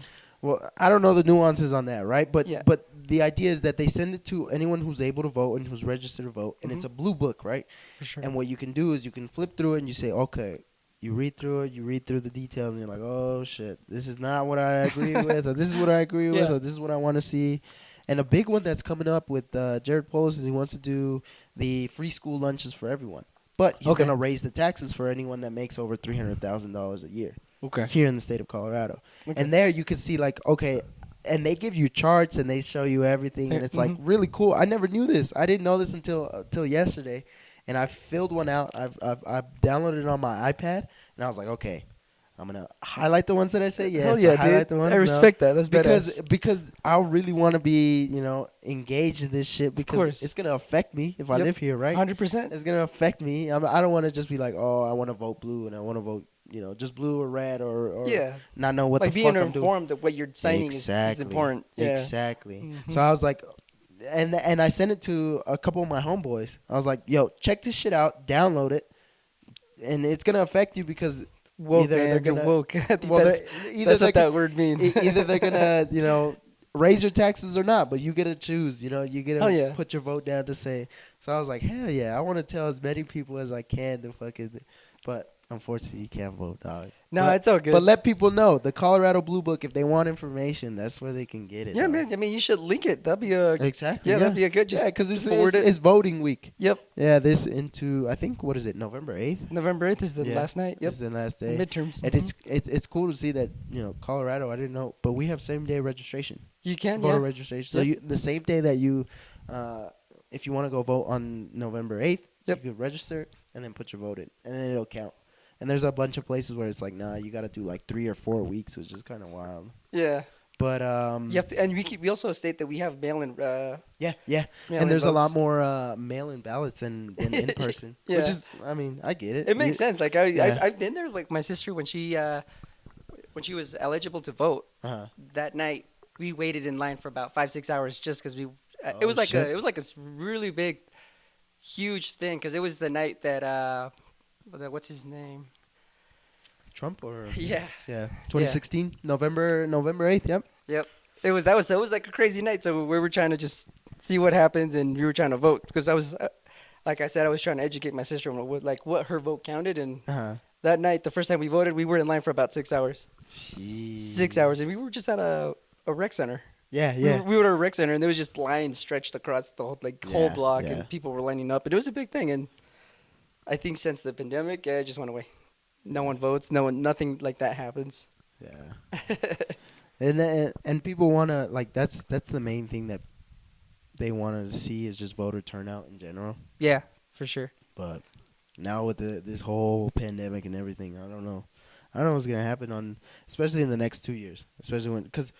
Well, I don't know the nuances on that, right? But Yeah. but the idea is that they send it to anyone who's able to vote and who's registered to vote, and it's a blue book, right? For sure. And what you can do is you can flip through it and you say, okay, you read through it, you read through the details, and you're like, oh shit, this is not what I agree with, or this is what I agree with, Yeah. or this is what I want to see. And a big one that's coming up with Jared Polis is he wants to do the free school lunches for everyone. But he's Okay. going to raise the taxes for anyone that makes over $300,000 a year Okay. here in the state of Colorado. Okay. And there you can see, like, okay, and they give you charts and they show you everything, and it's like really cool. I never knew this. I didn't know this until yesterday, and I filled one out. I've downloaded it on my iPad, and I was like, okay, I'm gonna highlight the ones that I say yes. Hell yeah, highlight dude. the ones I respect that. That's badass. because I really want to be engaged in this shit because course. it's gonna affect me if I Yep. live here, right? 100%. It's gonna affect me. I don't want to just be like, oh, I want to vote blue and I want to vote, just blue or red or Yeah. not know what Like the fuck being I'm doing. informed of what you're signing is important. Yeah. Exactly. Mhm. So I was like, and I sent it to a couple of my homeboys. I was like, yo, check this shit out, download it, and it's gonna affect you because Woke, either man. they're You're gonna woke. I think well, that's either what that word means. either they're gonna raise your taxes or not, but you get to choose. You get Hell to yeah. put your vote down to say. So I was like, hell yeah, I want to tell as many people as I can to fucking, but unfortunately you can't vote, dog. No, But- it's all good. But let people know the Colorado Blue Book. If they want information, that's where they can get it. yeah, dog. man. I mean, you should link it. That'd be a Exactly. yeah, that'd be a good. Just because just forward it. it's voting week. Yep. Yeah, this into I think what is it, November 8th? November 8th is the Yeah. last night. Yep. This is the last day. Midterms. And Mhm. it's cool to see that Colorado. I didn't know, but we have same day registration, You can. voter Yeah. registration. So Yep. the same day that you, if you want to go vote on November 8th, Yep. you could register and then put your vote in, and then it'll count. And there's a bunch of places where it's like, nah, you got to do like 3 or 4 weeks, which is kind of wild. Yeah. But You have to, and we also state that we have mail-in. yeah, and mail-in there's a lot votes. more mail-in ballots than in person, Yeah. which is, I mean, I get it. It makes sense. Like Yeah. I've been there. Like my sister when she was eligible to vote Uh-huh. that night, we waited in line for about 5-6 hours just because we. Oh, it was like shit. it was like a really big, huge thing because it was the night that what's his name? Trump or Yeah. yeah, 2016 November 8th. Yep. Yep. It was like a crazy night. So we were trying to just see what happens, and we were trying to vote because I was, like I said, I was trying to educate my sister on what her vote counted. And Uh-huh. that night, the first time we voted, we were in line for about 6 hours. Jeez. 6 hours, and we were just at a rec center. Yeah, yeah. We were at a rec center, and there was just lines stretched across the whole Yeah, block, yeah. and people were lining up, and it was a big thing. And I think since the pandemic, it just went away. No one votes. Nothing like that happens. Yeah. and people want to that's the main thing that they want to see is just voter turnout in general. Yeah, for sure. But now with this whole pandemic and everything, I don't know what's gonna happen especially in the next 2 years, especially because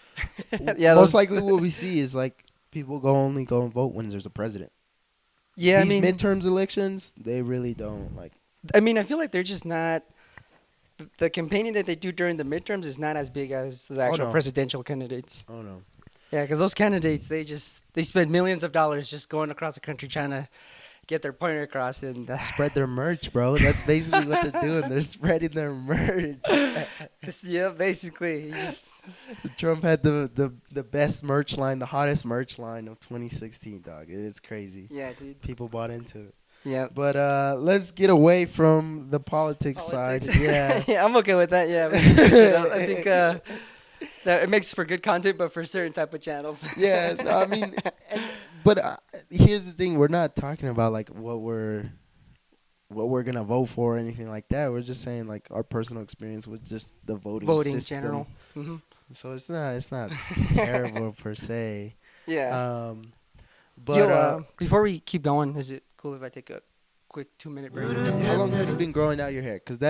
Yeah, most likely what we see is like people only go and vote when there's a president. Yeah, These I mean, midterms elections, they really don't like. I mean, I feel like they're just not. The campaigning that they do during the midterms is not as big as the actual no. presidential candidates. Oh no. Yeah, because those candidates, they spend millions of dollars just going across the country trying to get their point across and Spread their merch, bro. That's basically what they're doing. They're spreading their merch. yeah, basically. Trump had the best merch line, the hottest merch line of 2016, dog. It is crazy. Yeah, dude. People bought into it. Yeah. But let's get away from the politics side. Yeah. yeah, I'm okay with that. Yeah, we can switch it up. I think that it makes for good content, but for certain type of channels. Yeah. No, I mean, but here's the thing: we're not talking about like what we're gonna vote for or anything like that. We're just saying like our personal experience with just the voting in system. general. Mm-hmm. So it's not terrible per se. Yeah. But Yo, before we keep going, is it cool if I take a quick 2-minute break? how long have you been growing out your hair? Because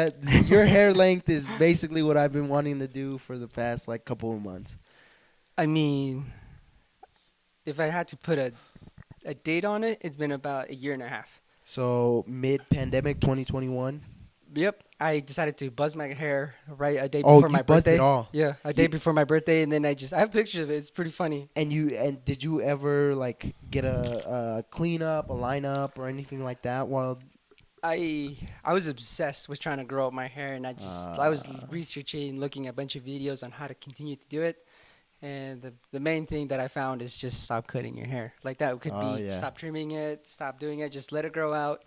your hair length is basically what I've been wanting to do for the past like couple of months. I mean, if I had to put a date on it, it's been about 1.5 years. So mid-pandemic 2021. Yep, I decided to buzz my hair right a day Oh, before you my buzzed birthday. it all. Yeah, a day before my birthday, and then I have pictures of it. It's pretty funny. And did you ever like get a cleanup, a lineup, or anything like that? While I was obsessed with trying to grow up my hair, and I was researching, looking at a bunch of videos on how to continue to do it. And the main thing that I found is just stop cutting your hair. Like that could be stop trimming it, stop doing it, just let it grow out.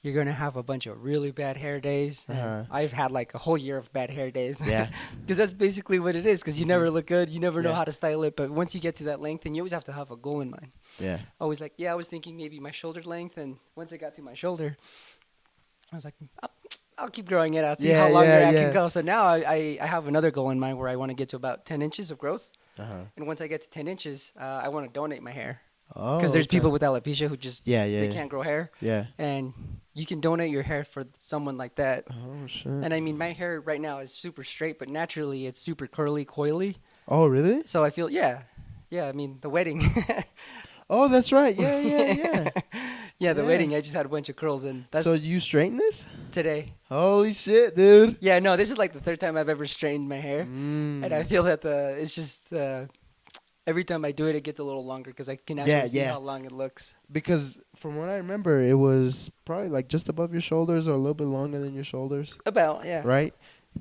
You're going to have a bunch of really bad hair days. And I've had like a whole year of bad hair days. Yeah. Because that's basically what it is, because you never look good. You never know how to style it. But once you get to that length, and you always have to have a goal in mind. Yeah. Always like, I was thinking maybe my shoulder length. And once I got to my shoulder, I was like, I'll keep growing it out, see how long I can go. So now I have another goal in mind where I want to get to about 10 inches of growth. Uh-huh. And once I get to 10 inches, I want to donate my hair. Oh, Because there's okay. people with alopecia who just Yeah, yeah, they yeah. can't grow hair, Yeah. and you can donate your hair for someone like that. Oh, shit. And I mean, my hair right now is super straight, but naturally it's super curly, coily. Oh, really? So I feel, yeah. I mean, the wedding, Oh, that's right. Yeah, yeah, yeah. yeah, the Yeah. wedding. I just had a bunch of curls, and that's So you straighten this? today. Holy shit, dude. Yeah, no, this is like the third time I've ever straightened my hair, and I Mm. feel that it's just every time I do it, it gets a little longer because I can actually Yeah, see yeah. how long it looks. Because from what I remember, it was probably like just above your shoulders or a little bit longer than your shoulders, About, yeah. right?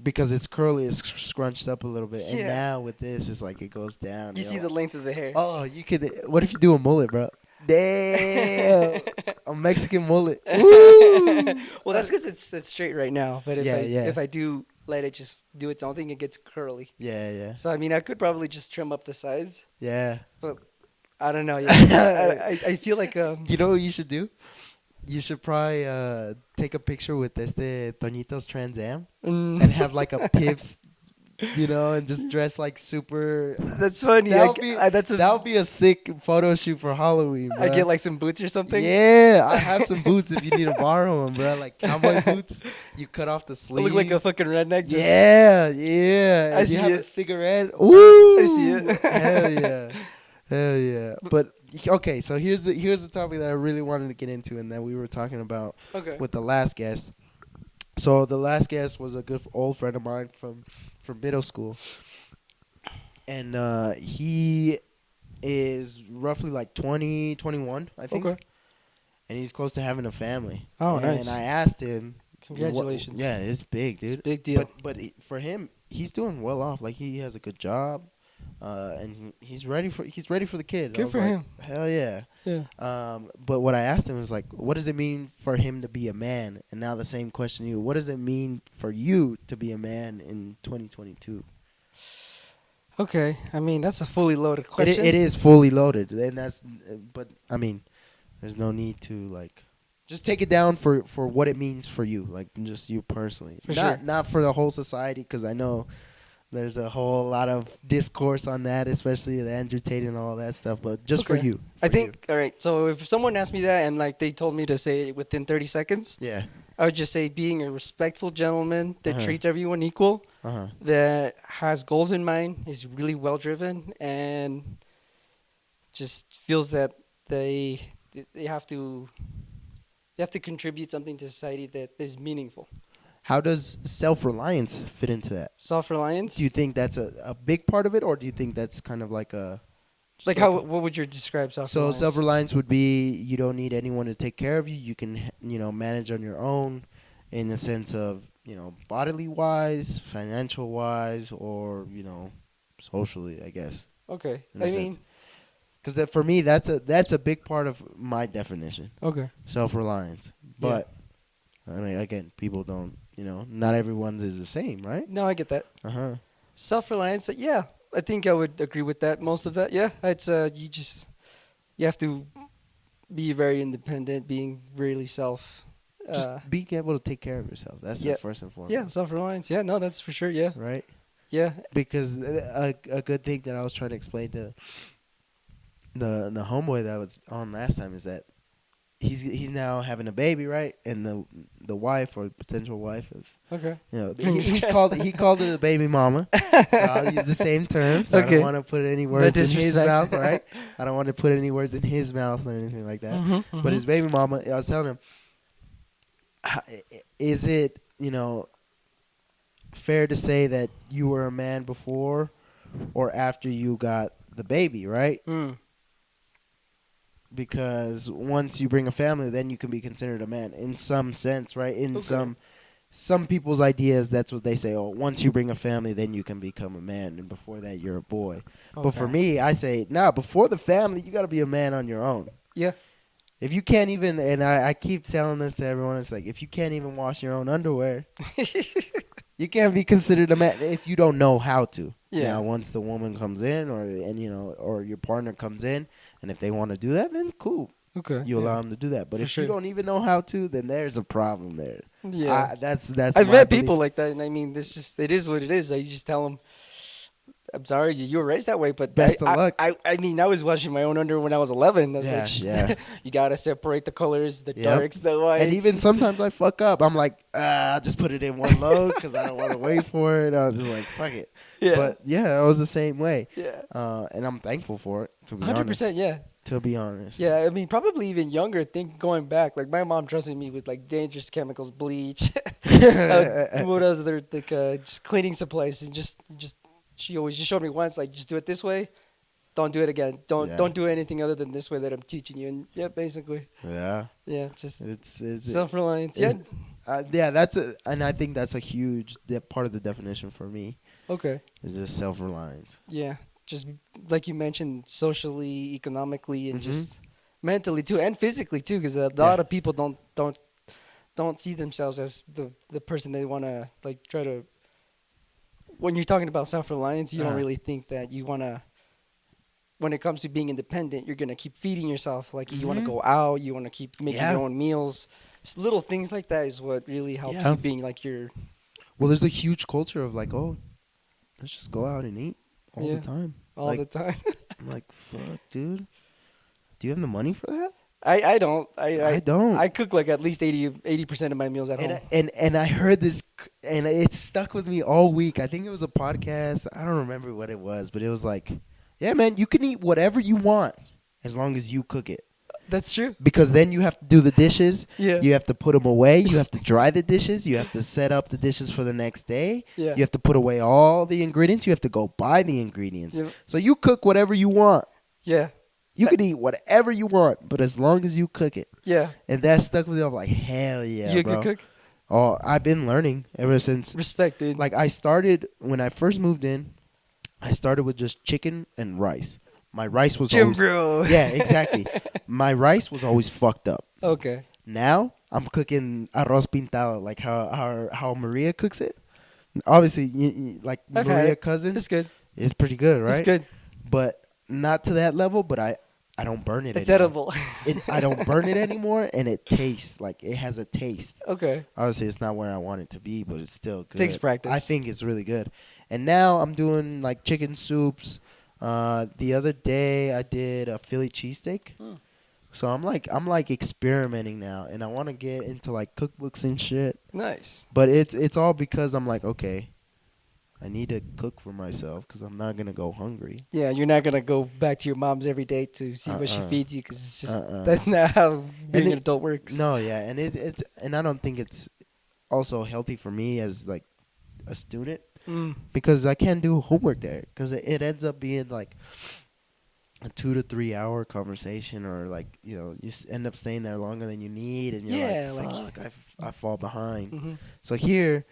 Because it's curly, it's scrunched up a little bit. And Yeah. now with this, it's like it goes down. You know? see the length of the hair. Oh, you could. What if you do a mullet, bro? Damn, a Mexican mullet. Woo! Well, that's because it's straight right now. But Yeah, yeah. if I do let it just do its own thing, it gets curly. Yeah, yeah, So I mean, I could probably just trim up the sides, yeah. but I don't know. Yeah, I feel like You know what you should do? You should probably take a picture with Toñito's Trans Am and have like a pips, and just dress like super. that's funny. That would be That's that would be a sick photo shoot for Halloween. I bruh. get like some boots or something. Yeah, I have some boots if you need to borrow them, bro. Like cowboy boots. You cut off the I sleeves. look like a fucking redneck. Just, Yeah, yeah. I And you see have a it. cigarette. Ooh, I see it. Hell yeah, hell yeah. But okay, so here's the topic that I really wanted to get into, and that we were talking about Okay. with the last guest. So the last guest was a good old friend of mine from middle school, and he is roughly like 20, 21, I think. Okay. And he's close to having a family. Oh, and nice. And I asked him. Congratulations. Yeah, it's big, dude. It's a big deal. But for him, he's doing well off. Like he has a good job, and he's ready for the kid. I Good was for like, him. Hell yeah. Yeah. But what I asked him was like, what does it mean for him to be a man? And now the same question to you. What does it mean for you to be a man in 2022? Okay. I mean, that's a fully loaded question. It is fully loaded, and but I mean, there's no need to like. Just take it down for what it means for you, like just you personally. For sure. Not for the whole society, because I know there's a whole lot of discourse on that, especially the Andrew Tate and all that stuff. But just for Okay. you. I for think, all right, so if someone asked me that and like they told me to say it within 30 seconds, you. Yeah. I would just say being a respectful gentleman that Uh-huh. treats everyone equal, Uh-huh. that has goals in mind, is really well driven, and just feels that they have to contribute something to society that is meaningful. How does self-reliance fit into that? Self-reliance. Do you think that's a big part of it, or do you think that's kind of like a just like how? What would you describe self-reliance? So self-reliance would be you don't need anyone to take care of you. You can, manage on your own in the sense of, bodily wise, financial wise, or, socially, I guess. Okay. in a I sense. mean. Because that for me, that's a big part of my definition, Okay. self-reliance. But, I mean, again, people don't, not everyone's is the same, right? No, I get that. Uh-huh. Self-reliance. Yeah, I think I would agree with that. Most of that. Yeah, it's you have to be very independent, being really self. Just being able to take care of yourself. That's the first and foremost. Yeah, self-reliance. Yeah, no, that's for sure. Yeah. Right? Yeah. Because a good thing that I was trying to explain to the homeboy that was on last time is that he's now having a baby, right? And the wife or potential wife is, Okay. he called it a baby mama. So I'll use the same term. So I Okay. don't want to put any words in his disrespect. mouth, right? I don't want to put any words in his mouth or anything like that. Mm-hmm, But his baby mama, I was telling him, is it, fair to say that you were a man before or after you got the baby, right? Because once you bring a family, then you can be considered a man in some sense, right? In Okay. some people's ideas, that's what they say. Oh, once you bring a family, then you can become a man, and before that, you're a boy. But for me, I say, nah, before the family, you got to be a man on your own. Yeah. If you can't even, and I keep telling this to everyone, it's like, if you can't even wash your own underwear, you can't be considered a man if you don't know how to. Yeah. Now, once the woman comes in, or your partner comes in, and if they want to do that, then cool. Okay. You allow them to do that. But For if sure. you don't even know how to, then there's a problem there. Yeah. That's I've my met belief. people like that, and I mean, it is what it is. I just tell them, I'm sorry you were raised that way, but Best of luck. I mean, I was washing my own underwear when I was 11. I was Yeah, like, yeah. you gotta separate the colors, the Yep. darks, the whites. And even sometimes I fuck up. I'm like, I'll just put it in one load because I don't want to wait for it. I was just like, fuck it. Yeah. But yeah, I was the same way. Yeah. And I'm thankful for it, to be 100%, honest. yeah. To be honest. Yeah, I mean, probably even younger. Think going back, like my mom trusted me with like dangerous chemicals, bleach, what else? Other like just cleaning supplies, and just she always just showed me once, like just do it this way, don't do it again, Yeah. don't do anything other than this way that I'm teaching you, and yeah, basically, Yeah. yeah, just It's self-reliance. Yeah, yeah, and I think that's a huge part of the definition for me okay, is just self-reliance. yeah, just like you mentioned, socially, economically, and Mhm. just mentally too, and physically too, because a Yeah. lot of people don't see themselves as the person they want to like try to. When you're talking about self-reliance, you don't really think that you want to. When it comes to being independent, you're gonna keep feeding yourself. Like you want to Mhm. go out, you want to keep making Yeah. your own meals. Just little things like that is what really helps Yeah. you being like your. Well, there's a huge culture of like, oh, let's just go out and eat all Yeah. the time. All Like, the time. I'm like, fuck, dude. Do you have the money for that? I don't. I don't. I cook like at least 80% of my meals at home. And I heard this, and it stuck with me all week. I think it was a podcast. I don't remember what it was, but it was like, yeah, man, you can eat whatever you want as long as you cook it. That's true. Because then you have to do the dishes. Yeah. You have to put them away. You have to dry the dishes. You have to set up the dishes for the next day. Yeah. You have to put away all the ingredients. You have to go buy the ingredients. Yeah. So you cook whatever you want. Yeah. You can eat whatever you want, but as long as you cook it. Yeah. And that stuck with me. I'm like, hell yeah, You a bro. good cook? Oh, I've been learning ever since. Respect, dude. Like I started when I first moved in. I started with just chicken and rice. My rice was Jim always, bro. yeah, exactly. My rice was always fucked up. Okay. Now I'm cooking arroz pintado, like how Maria cooks it. Obviously, like I've had Maria it. cousin, It's good. it's pretty good, right? It's good. But not to that level. But I don't burn it. It's anymore. edible. I don't burn it anymore, and it tastes like it has a taste. Okay. Obviously, it's not where I want it to be, but it's still good. Takes practice. I think it's really good. And now I'm doing like chicken soups. The other day I did a Philly cheesesteak. Hmm. So I'm like experimenting now, and I want to get into like cookbooks and shit. Nice. But it's all because I'm like, okay, I need to cook for myself because I'm not gonna go hungry. Yeah, you're not gonna go back to your mom's every day to see what she feeds you, because it's just that's not how being an adult works. No, yeah, and it's and I don't think it's also healthy for me as like a student because I can't do homework there because it ends up being like a 2 to 3 hour conversation, or like you end up staying there longer than you need, and you're like, fuck, I fall behind. Mm-hmm. So here,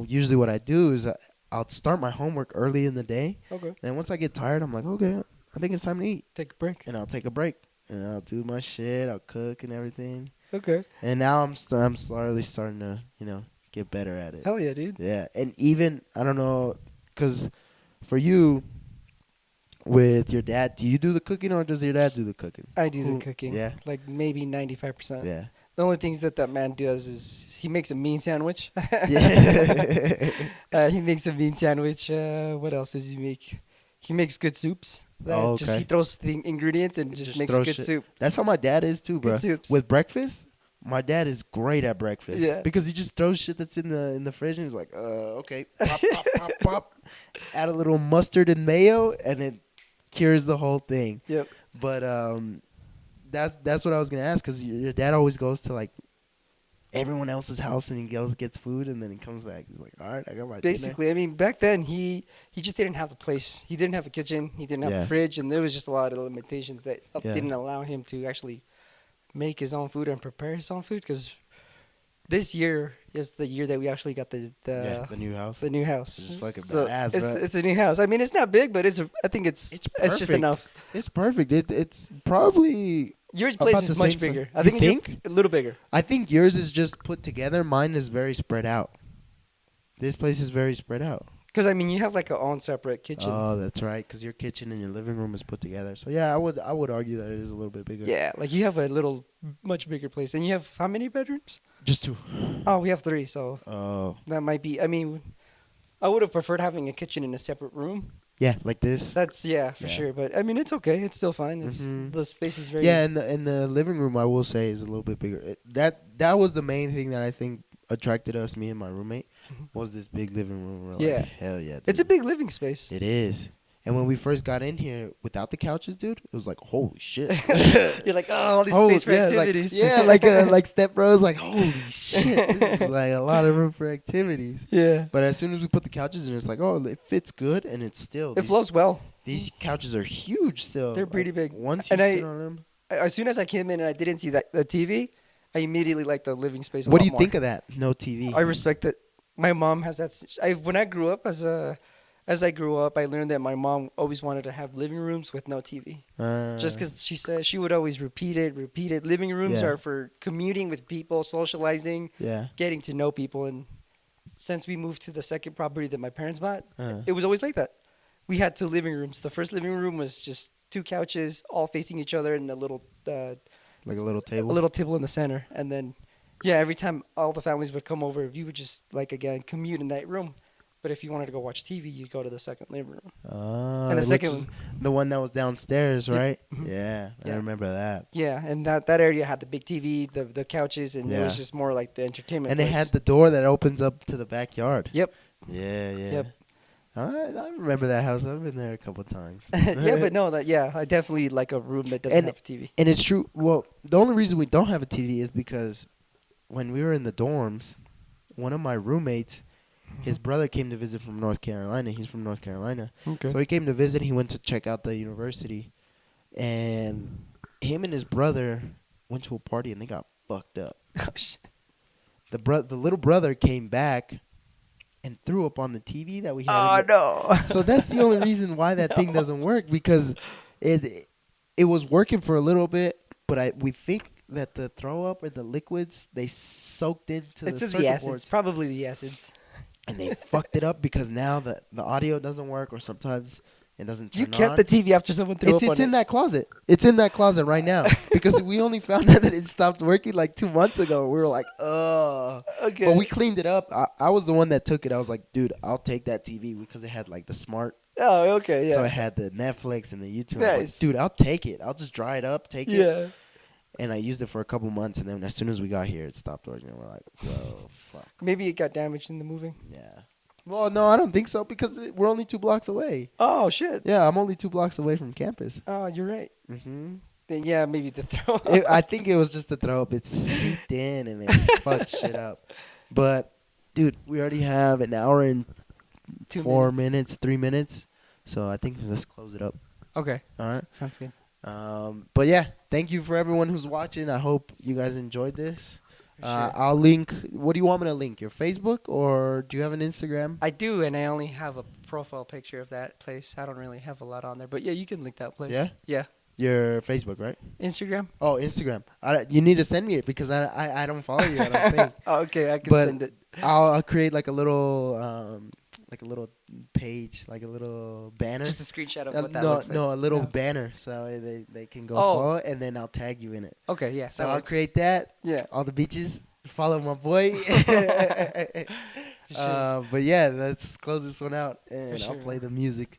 usually what I do is I'll start my homework early in the day. Okay. Then once I get tired, I'm like, okay, I think it's time to eat. Take a break. And I'll take a break. And I'll do my shit. I'll cook and everything. Okay. And now I'm slowly starting to, get better at it. Hell yeah, dude. Yeah. And even, I don't know, because for you, with your dad, do you do the cooking or does your dad do the cooking? I do the cooking. Yeah. Like maybe 95%. Yeah. The only things that man does is he makes a mean sandwich. Yeah. He makes a mean sandwich. What else does he make? He makes good soups. Oh, Just okay. he throws the ingredients and just makes throw good shit. soup. That's how my dad is too, bro. Good soups. With breakfast, my dad is great at breakfast. Yeah. Because he just throws shit that's in the fridge and he's like, okay, pop, pop, pop, pop. Add a little mustard and mayo and it cures the whole thing. Yep. But that's what I was gonna ask, because your dad always goes to like everyone else's house and he goes gets food and then he comes back. He's like, all right, I got my Basically, I mean, back then he just didn't have the place. He didn't have a kitchen. He didn't have Yeah. a fridge, and there was just a lot of limitations that Yeah. didn't allow him to actually make his own food and prepare his own food. Because this year is the year that we actually got the new house. the new house. It's fucking So badass, it's bro. it's a new house. I mean, it's not big, but I think it's just perfect. enough. It's perfect. It's probably. Your About place the is much same size. bigger. I You think think? a little bigger. I think yours is just put together. Mine is very spread out. This place is very spread out. Because I mean, you have like a own separate kitchen. Oh, that's right. Because your kitchen and your living room is put together. So yeah, I would argue that it is a little bit bigger. Yeah, like you have a much bigger place, and you have how many bedrooms? Just 2. Oh, we have 3, so Oh. that might be. I mean, I would have preferred having a kitchen in a separate room. Yeah, like this. That's for Yeah. sure. But I mean, it's okay. It's still fine. It's Mhm. the space is very Yeah, and the living room I will say is a little bit bigger. That was the main thing that I think attracted us, me and my roommate, Mhm. was this big living room. We're Yeah. like, hell yeah, dude. It's a big living space. It is. And when we first got in here without the couches, dude, it was like, holy shit. You're like, oh, all this Oh, space for yeah, activities. like Step Bros, like, holy shit. This is like a lot of room for activities. Yeah. But as soon as we put the couches in, it's like, oh, it fits good, and it's still. It flows well. These couches are huge still. They're pretty big. Once you And sit on them. As soon as I came in and I didn't see the TV, I immediately liked the living space a What lot do you more. think of that? No TV. I respect it. My mom has that. When I grew up as I grew up, I learned that my mom always wanted to have living rooms with no TV. Just because she said she would always repeat it. Living rooms Yeah. are for commuting with people, socializing, Yeah. getting to know people. And since we moved to the second property that my parents bought, Uh, it was always like that. We had 2 living rooms. The first living room was just 2 couches all facing each other and a little like a little table. table in the center. And then, every time all the families would come over, you would just again commute in that room. But if you wanted to go watch TV, you'd go to the second living room. And the which second is the one that was downstairs, Yep. right? Mhm. Yeah, I Yeah. remember that. Yeah, and that area had the big TV, the couches, and it was Yeah. just more like the entertainment. And it place. had the door that opens up to the backyard. Yep. Yeah, yeah. Yep. I remember that house. I've been there a couple times. Yeah, but no, I definitely like a room that doesn't And- have a TV. And it's true. Well, the only reason we don't have a TV is because when we were in the dorms, one of my roommates, his brother came to visit from North Carolina. He's from North Carolina. Okay. So he came to visit. He went to check out the university. And him and his brother went to a party and they got fucked up. The little brother came back and threw up on the TV that we had. in the- no! So that's the only reason why that thing doesn't work, because it was working for a little bit, but we think that the throw up or the liquids, they soaked into It's the just circuit the acids. boards, Probably the acids. and they fucked it up because now the audio doesn't work, or sometimes it doesn't turn You kept on. the TV after someone threw up on It's in it. that closet. It's in that closet right now because we only found out that it stopped working like 2 months ago. We were like, ugh. Okay. But we cleaned it up. I was the one that took it. I was like, dude, I'll take that TV because it had like the smart. Oh, okay, yeah. So it had the Netflix and the YouTube. I was Nice. like, dude, I'll take it. I'll just dry it up, take it. Yeah. And I used it for a couple months, and then as soon as we got here, it stopped working. And we're like, whoa, fuck. Maybe it got damaged in the moving. Yeah. Well, no, I don't think so because we're only 2 blocks away. Oh, shit. Yeah, I'm only 2 blocks away from campus. Oh, you're right. Mm-hmm. Then, yeah, maybe the throw up. I think it was just a throw up. It seeped in and it fucked shit up. But, dude, we already have an hour and 2 4 minutes, 3 minutes. So I think let's close it up. Okay. All right. Sounds good. But yeah, thank you for everyone who's watching. I hope you guys enjoyed this. I'll link. What do you want me to link? Your Facebook, or do you have an Instagram? I do, and I only have a profile picture of that place. I don't really have a lot on there. But, yeah, you can link that place. Yeah? Yeah. Your Facebook, right? Instagram? Oh, Instagram. You need to send me it because I don't follow you. I don't think. Oh, okay. I can But send it. I'll create like a little page, like a little banner. Just a screenshot of what that no, looks like. no, a little Yeah. banner, so they can go Oh. follow, and then I'll tag you in it. Okay, yeah. So that I'll works. create that. Yeah. All the beaches. Follow my boy. For sure. But yeah, let's close this one out, and For I'll sure. play the music.